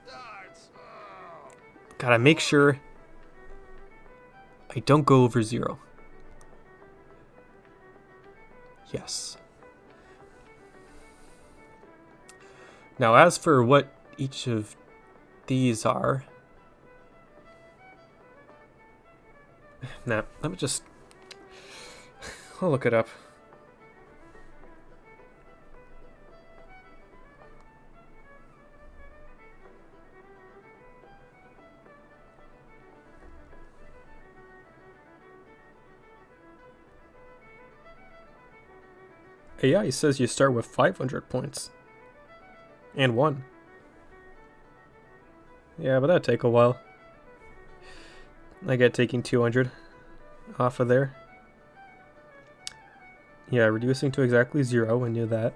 Darts. Oh. Gotta make sure I don't go over 0. Yes. Now, as for what each of these are... Nah, let me just... I'll look it up. AI says you start with 500 points. And 1. Yeah, but that'd take a while. I get taking 200 off of there. Yeah, reducing to exactly 0, I knew that.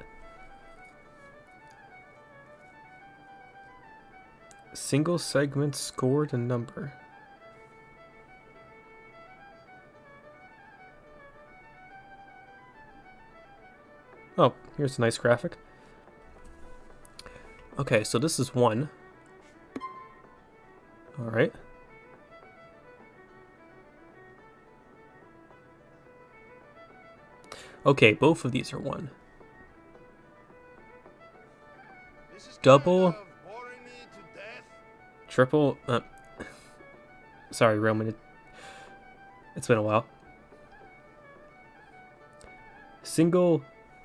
Single segment scored a number. Oh, here's a nice graphic. Okay, so this is 1. Alright. Okay, both of these are 1. This is Double. kind of boring me to death. Triple. Sorry, Roman. It's been a while. Single,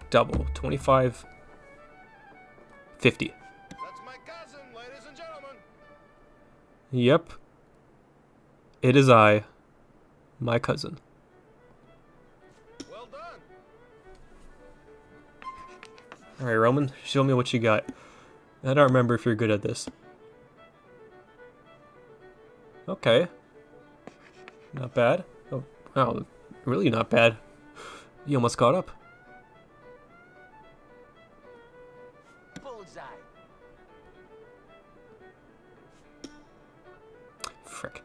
double. 25, 50. That's my cousin, ladies and gentlemen. Yep. It is I, my cousin. Well done. Alright, Roman, show me what you got. I don't remember if you're good at this. Okay. Not bad. Oh, wow, really not bad. You almost caught up. Bullseye. Frick.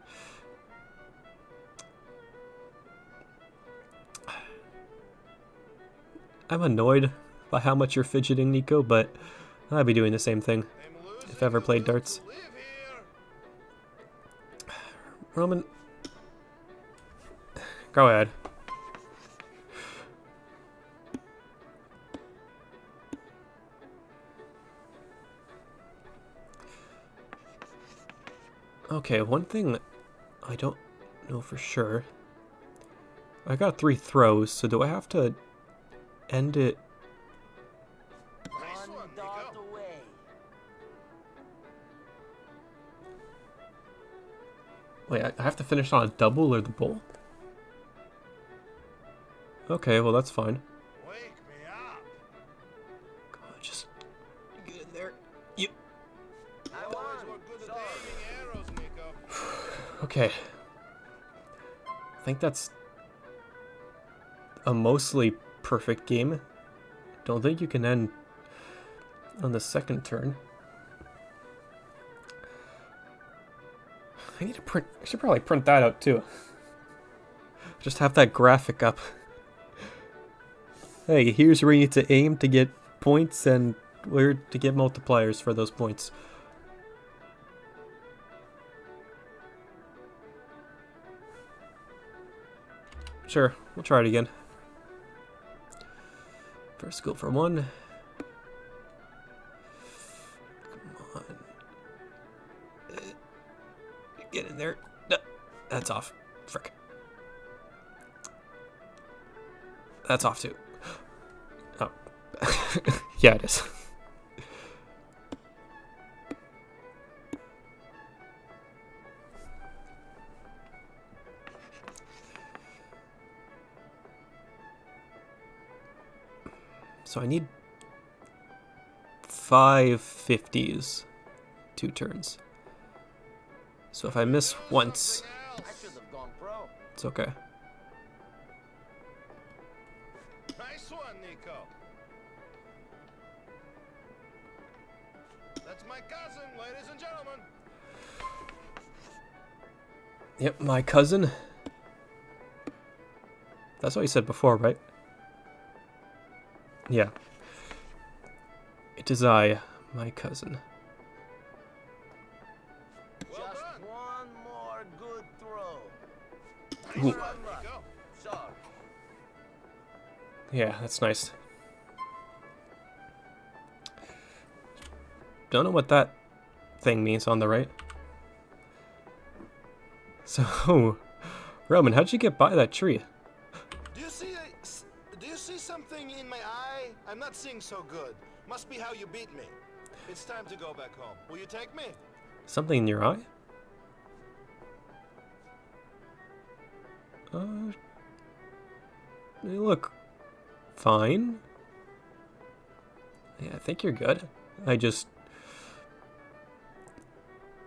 I'm annoyed by how much you're fidgeting, Nico, but I'd be doing the same thing if I ever played darts. Live here. Roman, go ahead. Okay, one thing I don't know for sure. I got 3 throws, so do I have to end it. Nice one, dot Nico. away. Wait, I have to finish on a double or the bowl? Okay, well that's fine. Wake me up. Come on, just get in there. You. I Boys won. were good at Sorry. aiming arrows, Nico. Okay. I think that's a mostly perfect game. Don't think you can end on the second turn. I need to print. I should probably print that out too. Just have that graphic up. Hey, here's where you need to aim to get points and where to get multipliers for those points. Sure, we'll try it again. First goal for one. Come on. Get in there. No, that's off. Frick. That's off too. Oh. Yeah, it is. So I need 5 50s, 2 turns. So if I miss once, I should have gone pro. it's okay. Nice one, Nico. That's my cousin, ladies and gentlemen. Yep, my cousin. That's what you said before, right? Yeah. It is I, my cousin. Well Just done. one more good throw. Ooh. Nice one, Nico. Sorry. Yeah, that's nice. Don't know what that thing means on the right. So, Roman, how'd you get by that tree? Do you see something in my eye? I'm not seeing so good. Must be how you beat me. It's time to go back home. Will you take me? Something in your eye? You look fine. Yeah, I think you're good. I just...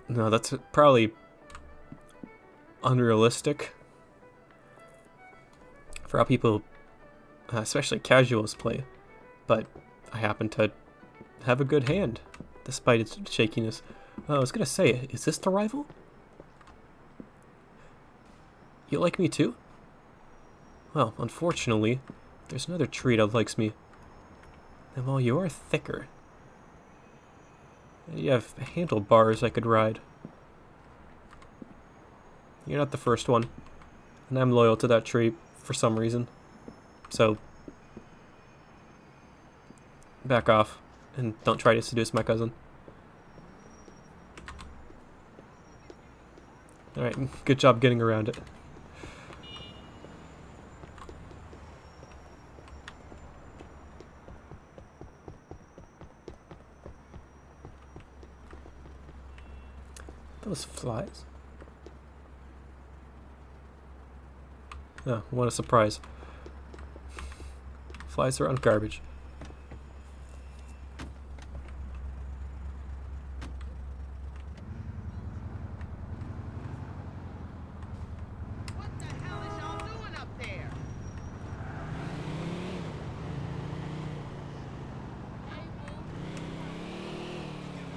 No, that's probably unrealistic for how people, especially casuals, play. But I happen to have a good hand, despite its shakiness. I was gonna say, is this the rival? You like me too? Well, unfortunately, there's another tree that likes me. And while you are thicker, you have handlebars I could ride. You're not the first one, and I'm loyal to that tree for some reason. So, back off, and don't try to seduce my cousin. Alright, good job getting around it. Those flies? Oh, what a surprise. Flies around garbage. What the hell is y'all doing up there?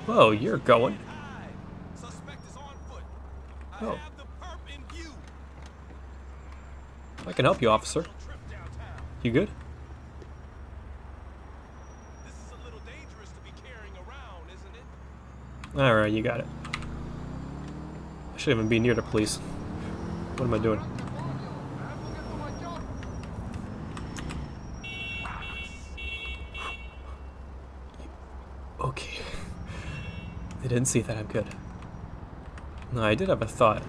Whoa, you're going. Suspect is on foot. I Oh. have the perp in view. I can help you, officer. Trip downtown. You good? This is a little dangerous to be carrying around, isn't it? Alright, you got it. I shouldn't even be near the police. What am I doing? Okay. They didn't see that I'm good. No, I did have a thought.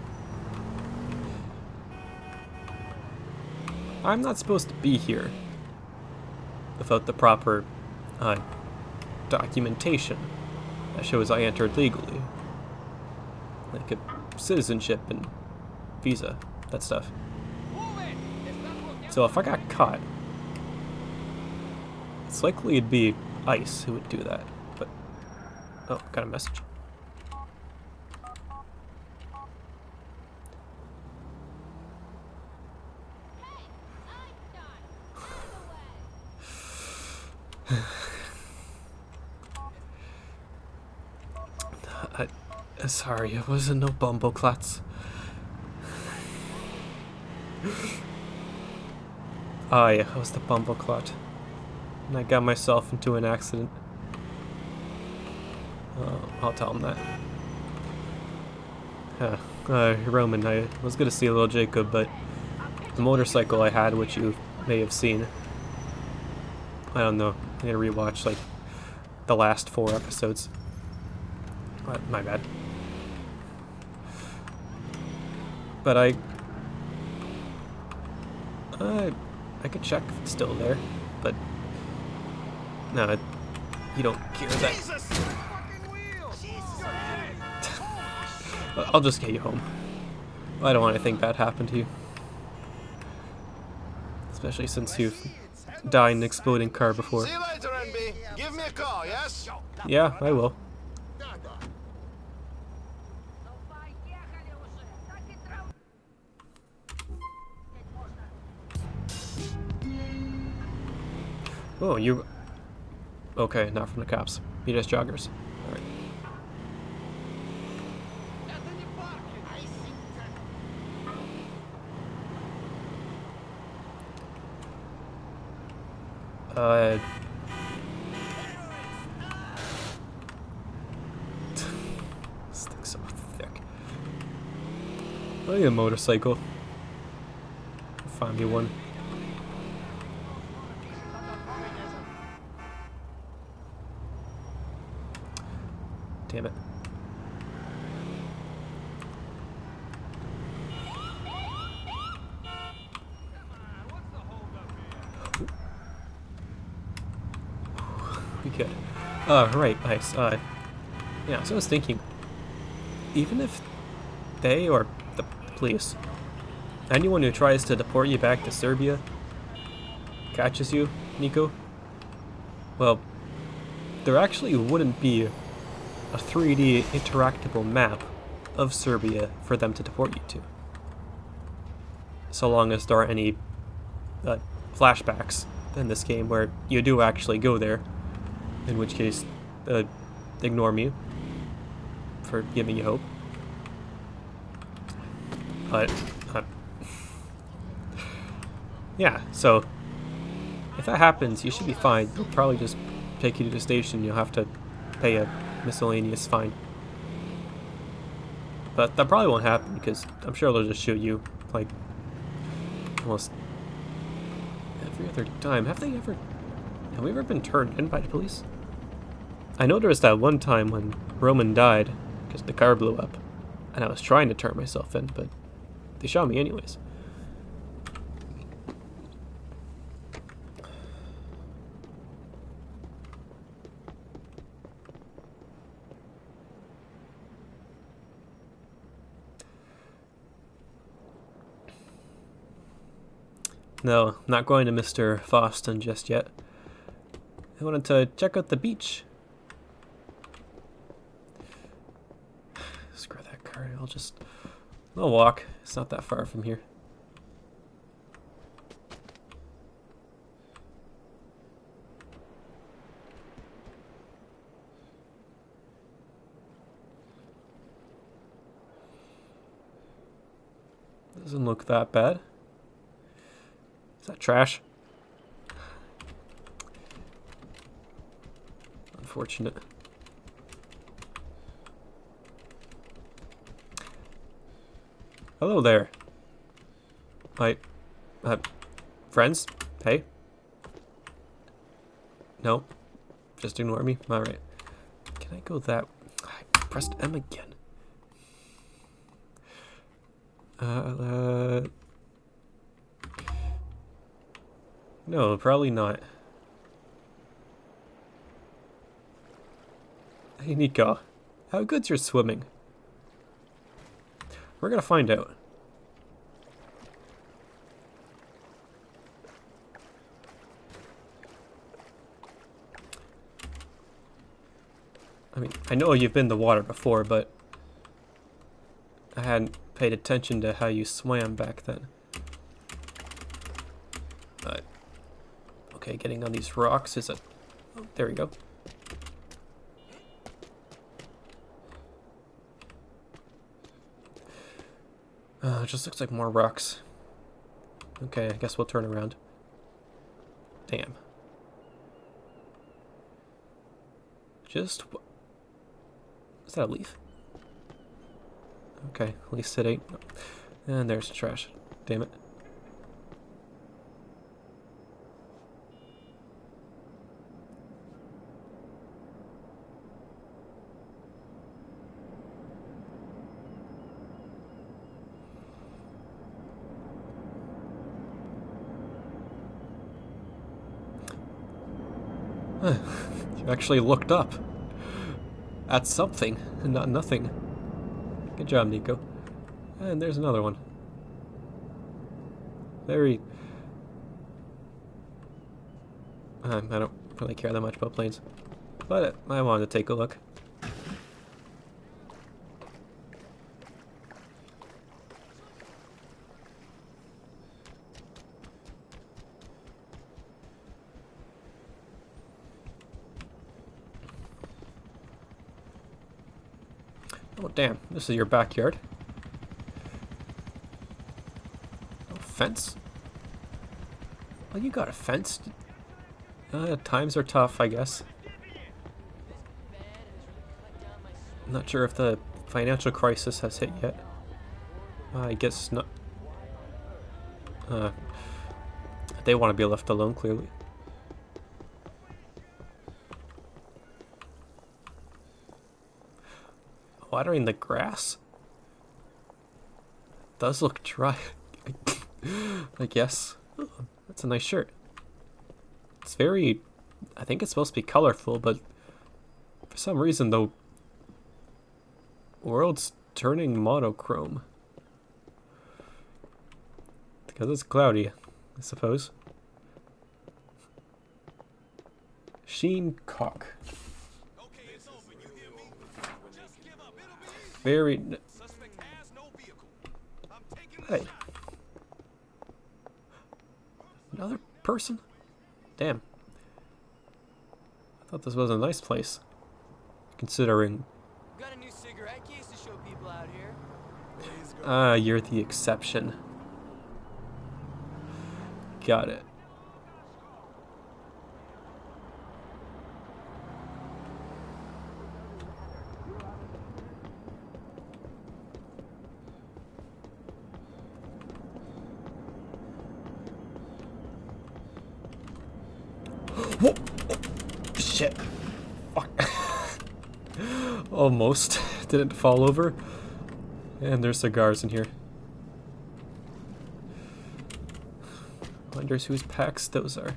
I'm not supposed to be here. without the proper documentation that shows I entered legally, like a citizenship and visa, that stuff. So if I got caught, it's likely it'd be ICE who would do that. But oh, got a message. Sorry, it wasn't no bumbleclats. I was the bumbleclot, and I got myself into an accident. I'll tell him that. Roman, I was gonna see little Jacob, but the motorcycle I had, which you may have seen, I don't know, I'm gonna rewatch like the last 4 episodes. My bad. But I could check if it's still there, but no, you don't care that. I'll just get you home. I don't want anything bad happen to you, especially since you've died in an exploding car before. See you later, NB. Give me a call, yes? Yeah, I will. Oh, you... Okay, not from the cops. You just joggers. Alright. This thing's so thick. I need a motorcycle. Find me one. Damn it. We good. Right, nice. Yeah, so I was thinking, even if they or the police, anyone who tries to deport you back to Serbia, catches you, Nico, well, there actually wouldn't be a 3D interactable map of Serbia for them to deport you to. So long as there aren't any flashbacks in this game where you do actually go there, in which case, ignore me for giving you hope. But, yeah, so if that happens, you should be fine. They'll probably just take you to the station. You'll have to pay a miscellaneous fine. But that probably won't happen because I'm sure they'll just shoot you like almost every other time. Have we ever been turned in by the police? I know there was that one time when Roman died because the car blew up and I was trying to turn myself in, but they shot me anyways. No, not going to Mr. Foston just yet. I wanted to check out the beach. Screw that car, I'll walk. It's not that far from here. Doesn't look that bad. Is that trash? Unfortunate. Hello there. My, friends? Hey? No? Just ignore me? Alright. Can I go that... I pressed M again. No, probably not. Hey Nico, how good's your swimming? We're gonna find out. I mean, I know you've been in the water before, but I hadn't paid attention to how you swam back then. Okay, getting on these rocks is a... Oh, there we go. It just looks like more rocks. Okay, I guess we'll turn around. Damn. Just... Is that a leaf? Okay, at least it ain't. And there's the trash. Damn it. You actually looked up at something, and not nothing. Good job, Nico. And there's another one. Very... I don't really care that much about planes, but I wanted to take a look. Oh damn, this is your backyard. No fence? Oh, you got a fence? Times are tough, I guess. I'm not sure if the financial crisis has hit yet. I guess not. They want to be left alone, clearly. Watering the grass? Does look dry. I guess. Oh, that's a nice shirt. It's very... I think it's supposed to be colorful, but for some reason the world's turning monochrome. Because it's cloudy, I suppose. Sheen cock. Very... Hey. Another person? Damn. I thought this was a nice place. Considering... Got a new cigarette case to show people out here. You're the exception. Got it. Whoa! Oh, shit. Fuck. Almost didn't fall over. And there's cigars in here. Wonders whose packs those are.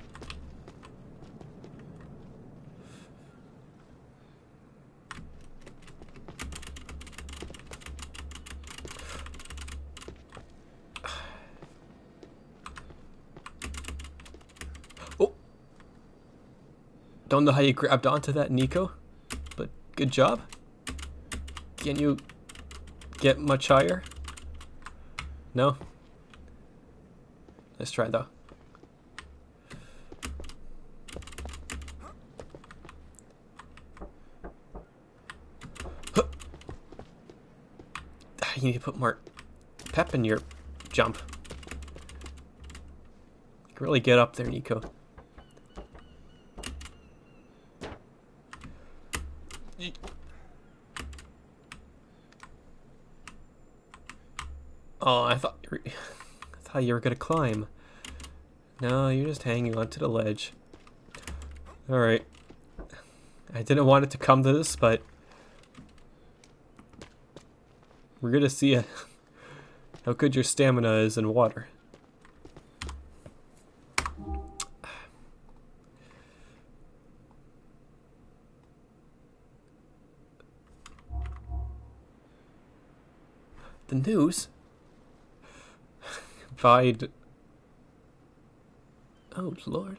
Don't know how you grabbed onto that, Nico, but good job. Can you get much higher? No? Let's try though. You need to put more pep in your jump. You can really get up there, Nico. Oh, I thought you were gonna climb. No, you're just hanging onto the ledge. All right. I didn't want it to come to this, but we're gonna see how good your stamina is in water. The news? Vide. Oh, Lord.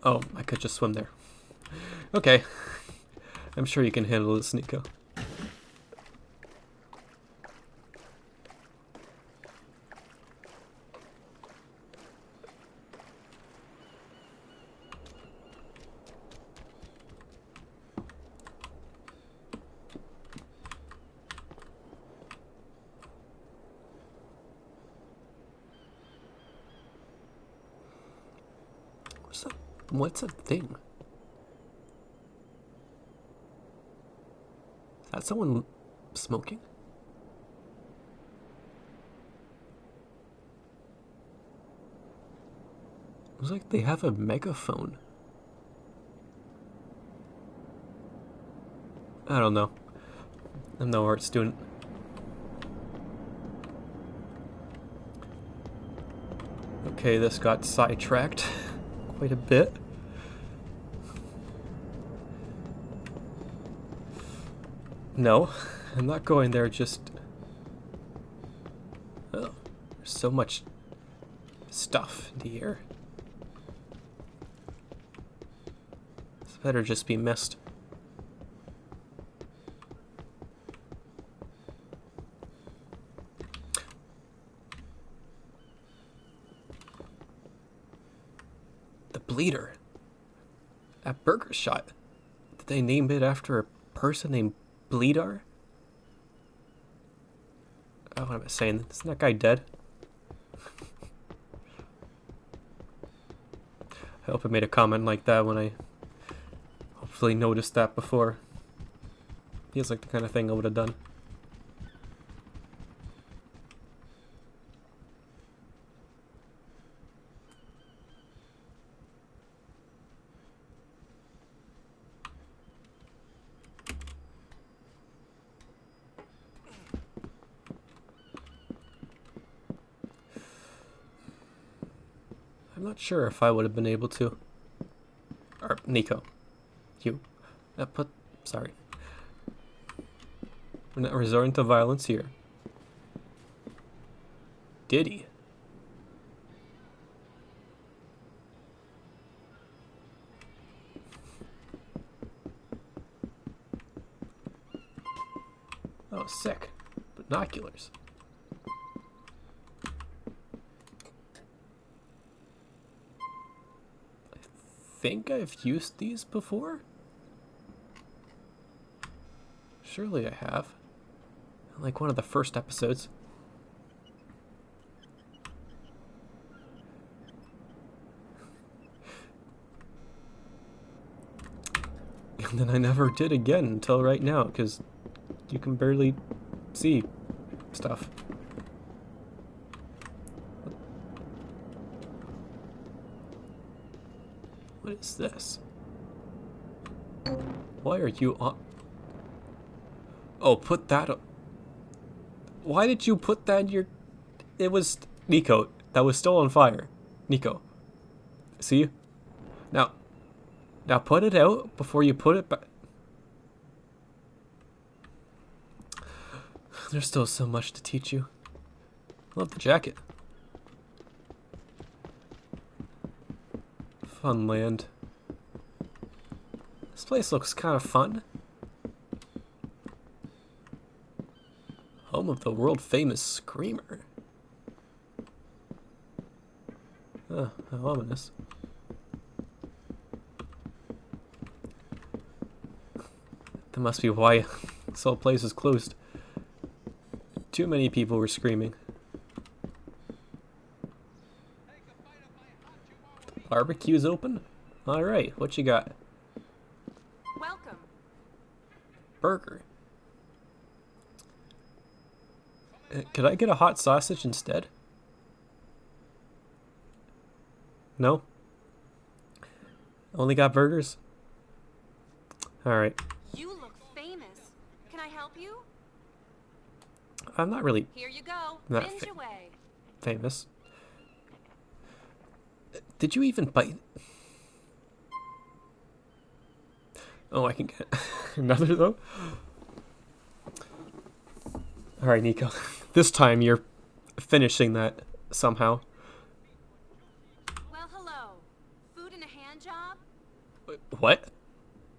Oh, I could just swim there. Okay. I'm sure you can handle this, Nico. What's a thing? Is that someone smoking? Looks like they have a megaphone. I don't know. I'm no art student. Okay, this got sidetracked quite a bit. No, I'm not going there, just... Oh, there's so much stuff in the air. This better just be mist. The Bleeder. At Burger Shot. Did they name it after a person named Bleedar? Oh, what am I saying? Isn't that guy dead? I hope I made a comment like that when I hopefully noticed that before. Feels like the kind of thing I would have done. I'm not sure if I would have been able to. Or, Nico. You. Sorry. We're not resorting to violence here. Did he? Oh, sick. Binoculars. I think I've used these before? Surely I have. Like one of the first episodes. And then I never did again until right now, because you can barely see stuff. What is this? Why are you on? Oh, put that up. Why did you put that in your... It was... Nico, that was still on fire. Nico. See? Now put it out before you put it back. There's still so much to teach you. Love the jacket. Fun land. This place looks kind of fun. Home of the world famous Screamer. How ominous. That must be why this whole place is closed. Too many people were screaming. Barbecue's open? Alright, what you got? Welcome. Burger. Could I get a hot sausage instead? No? Only got burgers? Alright. You look famous. Can I help you? I'm not really Here you go. That Binge away. famous. Did you even bite? Oh, I can get Another though? Alright, Nico. This time you're finishing that somehow. Well, hello. Food in a hand job? What?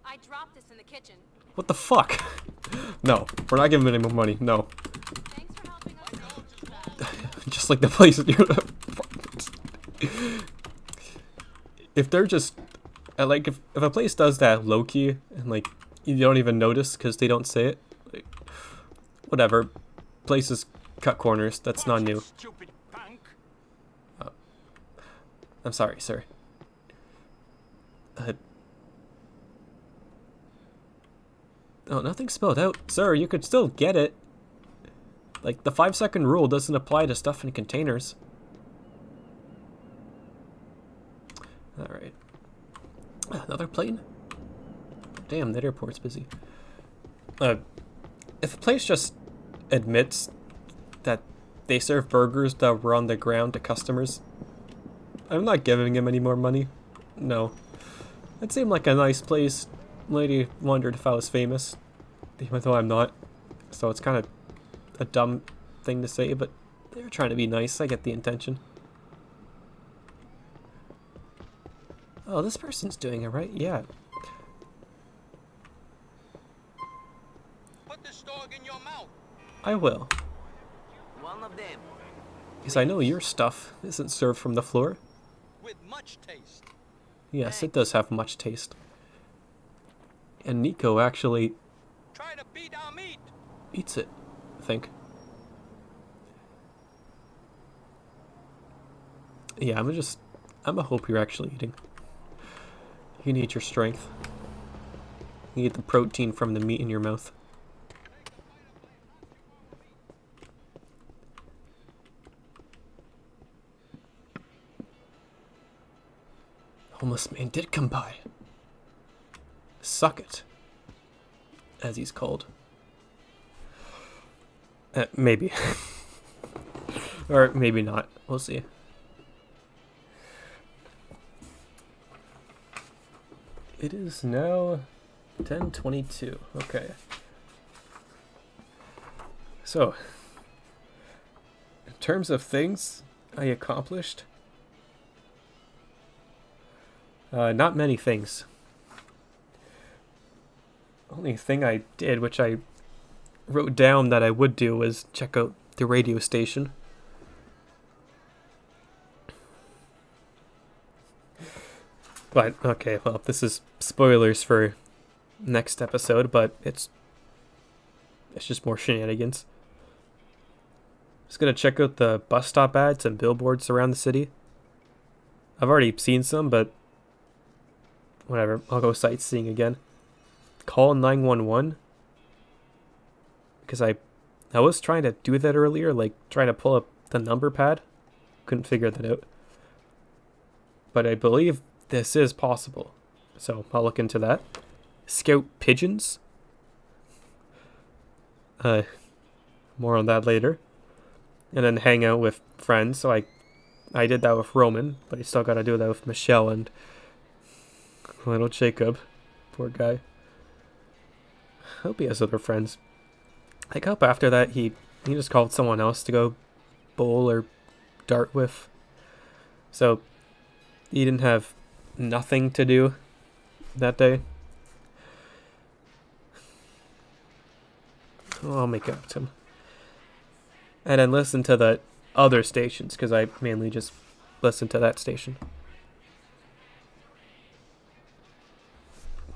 I dropped this in the kitchen. What the fuck? No, we're not giving him any more money. No. Thanks for helping us. Just like the place in your apartment. If they're just like if a place does that low key and like you don't even notice because they don't say it, like, whatever. Places cut corners. That's not new. Stupid punk. I'm sorry, sir. Oh, nothing spelled out. Sir, you could still get it. Like, the 5-second rule doesn't apply to stuff in containers. Alright. Another plane? Damn, that airport's busy. If a place just admits that they serve burgers that were on the ground to customers, I'm not giving him any more money. No. It seemed like a nice place. Lady wondered if I was famous, even though I'm not. So it's kind of a dumb thing to say, but they're trying to be nice. I get the intention. Oh, this person's doing it right. Yeah. Put this dog in your mouth. I will. One of them. Because I know your stuff isn't served from the floor. With much taste. Yes, it does have much taste. And Nico actually Try to beat our meat. eats it, I think. Yeah, I'm a hope you're actually eating. You need your strength. You need the protein from the meat in your mouth. Homeless man did come by. Suck it, as he's called. Maybe. Or maybe not. We'll see. It is now 10:22. Okay. So, in terms of things I accomplished, not many things. Only thing I did, which I wrote down that I would do, was check out the radio station. But, okay, well, this is spoilers for next episode, but it's just more shenanigans. Just gonna check out the bus stop ads and billboards around the city. I've already seen some, but whatever, I'll go sightseeing again. Call 911. Because I was trying to do that earlier, like trying to pull up the number pad. Couldn't figure that out. But I believe this is possible. So I'll look into that. Scout pigeons. More on that later. And then hang out with friends. So I did that with Roman, but I still gotta do that with Michelle and little Jacob. Poor guy. Hope he has other friends. I hope after that he just called someone else to go bowl or dart with. So he didn't have nothing to do that day. Oh, I'll make it up to him. And then listen to the other stations, because I mainly just listen to that station.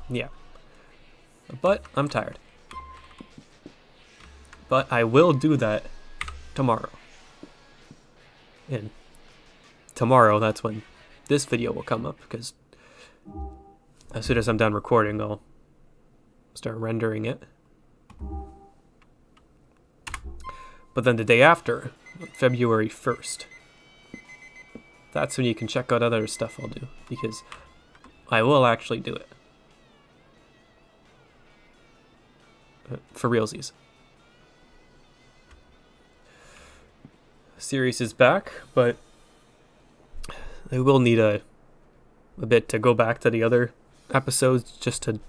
Yeah. But I'm tired. But I will do that tomorrow. And tomorrow, that's when this video will come up, because as soon as I'm done recording, I'll start rendering it. But then the day after, February 1st, that's when you can check out other stuff I'll do, because I will actually do it. For realsies. Series is back, but I will need a bit to go back to the other episodes just to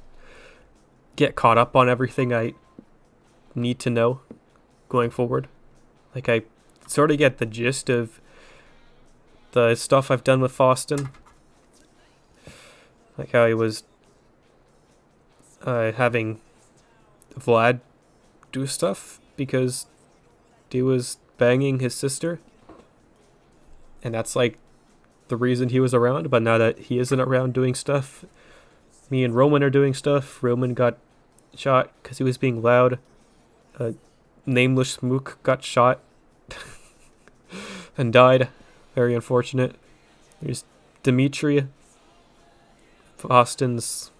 get caught up on everything I need to know going forward. Like, I sort of get the gist of the stuff I've done with Faustin. Like how he was having Vlad do stuff because he was banging his sister. And that's like the reason he was around. But now that he isn't around doing stuff, me and Roman are doing stuff. Roman got shot because he was being loud. Nameless Smook got shot and died. Very unfortunate. There's Dimitri, Faustin's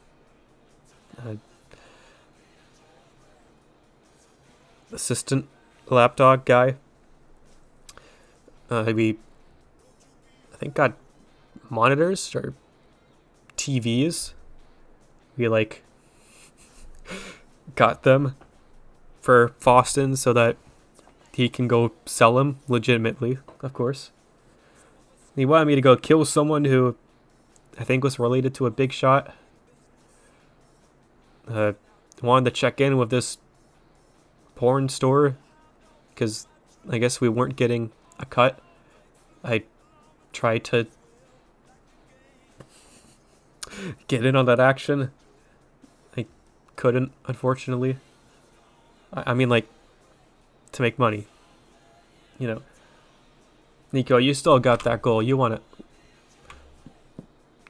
assistant lapdog guy. We, I think, got monitors or TVs. We like got them for Faustin so that he can go sell them legitimately, of course. He wanted me to go kill someone who I think was related to a big shot. Wanted to check in with this porn store because I guess we weren't getting a cut. I tried to get in on that action. I couldn't, unfortunately. I mean, like, to make money. You know. Nico, you still got that goal. You want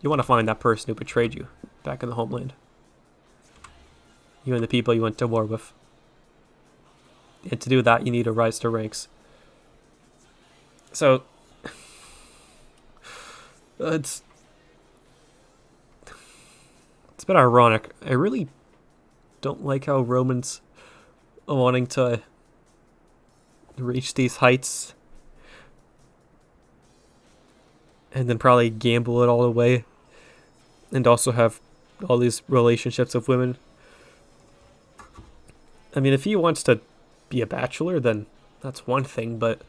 to find that person who betrayed you back in the homeland. You and the people you went to war with. And to do that, you need to rise to ranks. So, it's been ironic. I really don't like how Roman's wanting to reach these heights and then probably gamble it all away and also have all these relationships with women. I mean, if he wants to be a bachelor, then that's one thing, but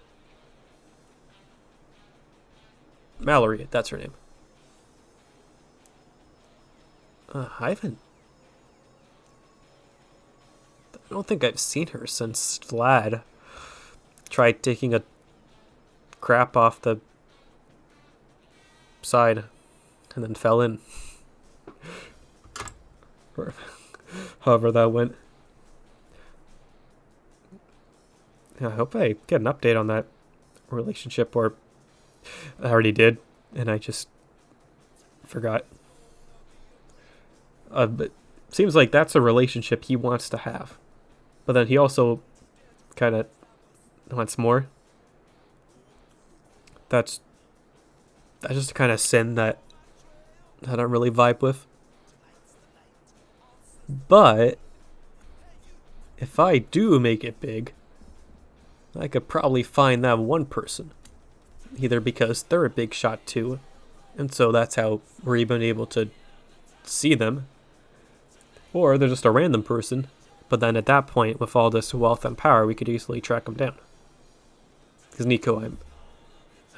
Mallory, that's her name. I don't think I've seen her since Vlad tried taking a crap off the side and then fell in. Or however that went. Yeah, I hope I get an update on that relationship, or I already did and I just forgot. But seems like that's a relationship he wants to have. But then he also kind of wants more. That's just a kind of sin that I don't really vibe with. But if I do make it big, I could probably find that one person. Either because they're a big shot too, and so that's how we're even able to see them. Or they're just a random person, but then at that point, with all this wealth and power, we could easily track them down. Because Nico,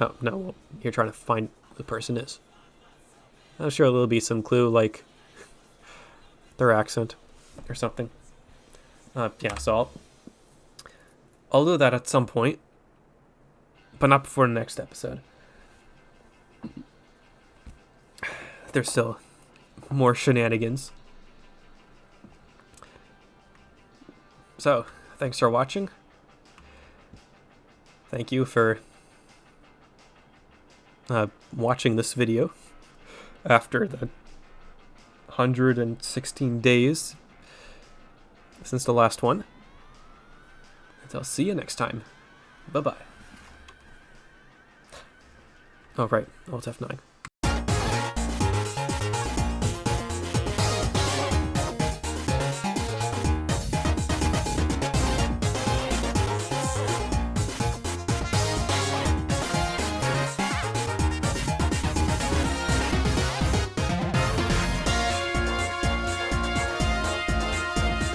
oh, no, well, you're trying to find who the person is. I'm sure there'll be some clue, like their accent or something. Yeah, so I'll do that at some point, but not before the next episode. There's still more shenanigans. So, thanks for watching. Thank you for watching this video after the 116 days since the last one. And I'll see you next time. Bye-bye. Oh, right. Alt F9.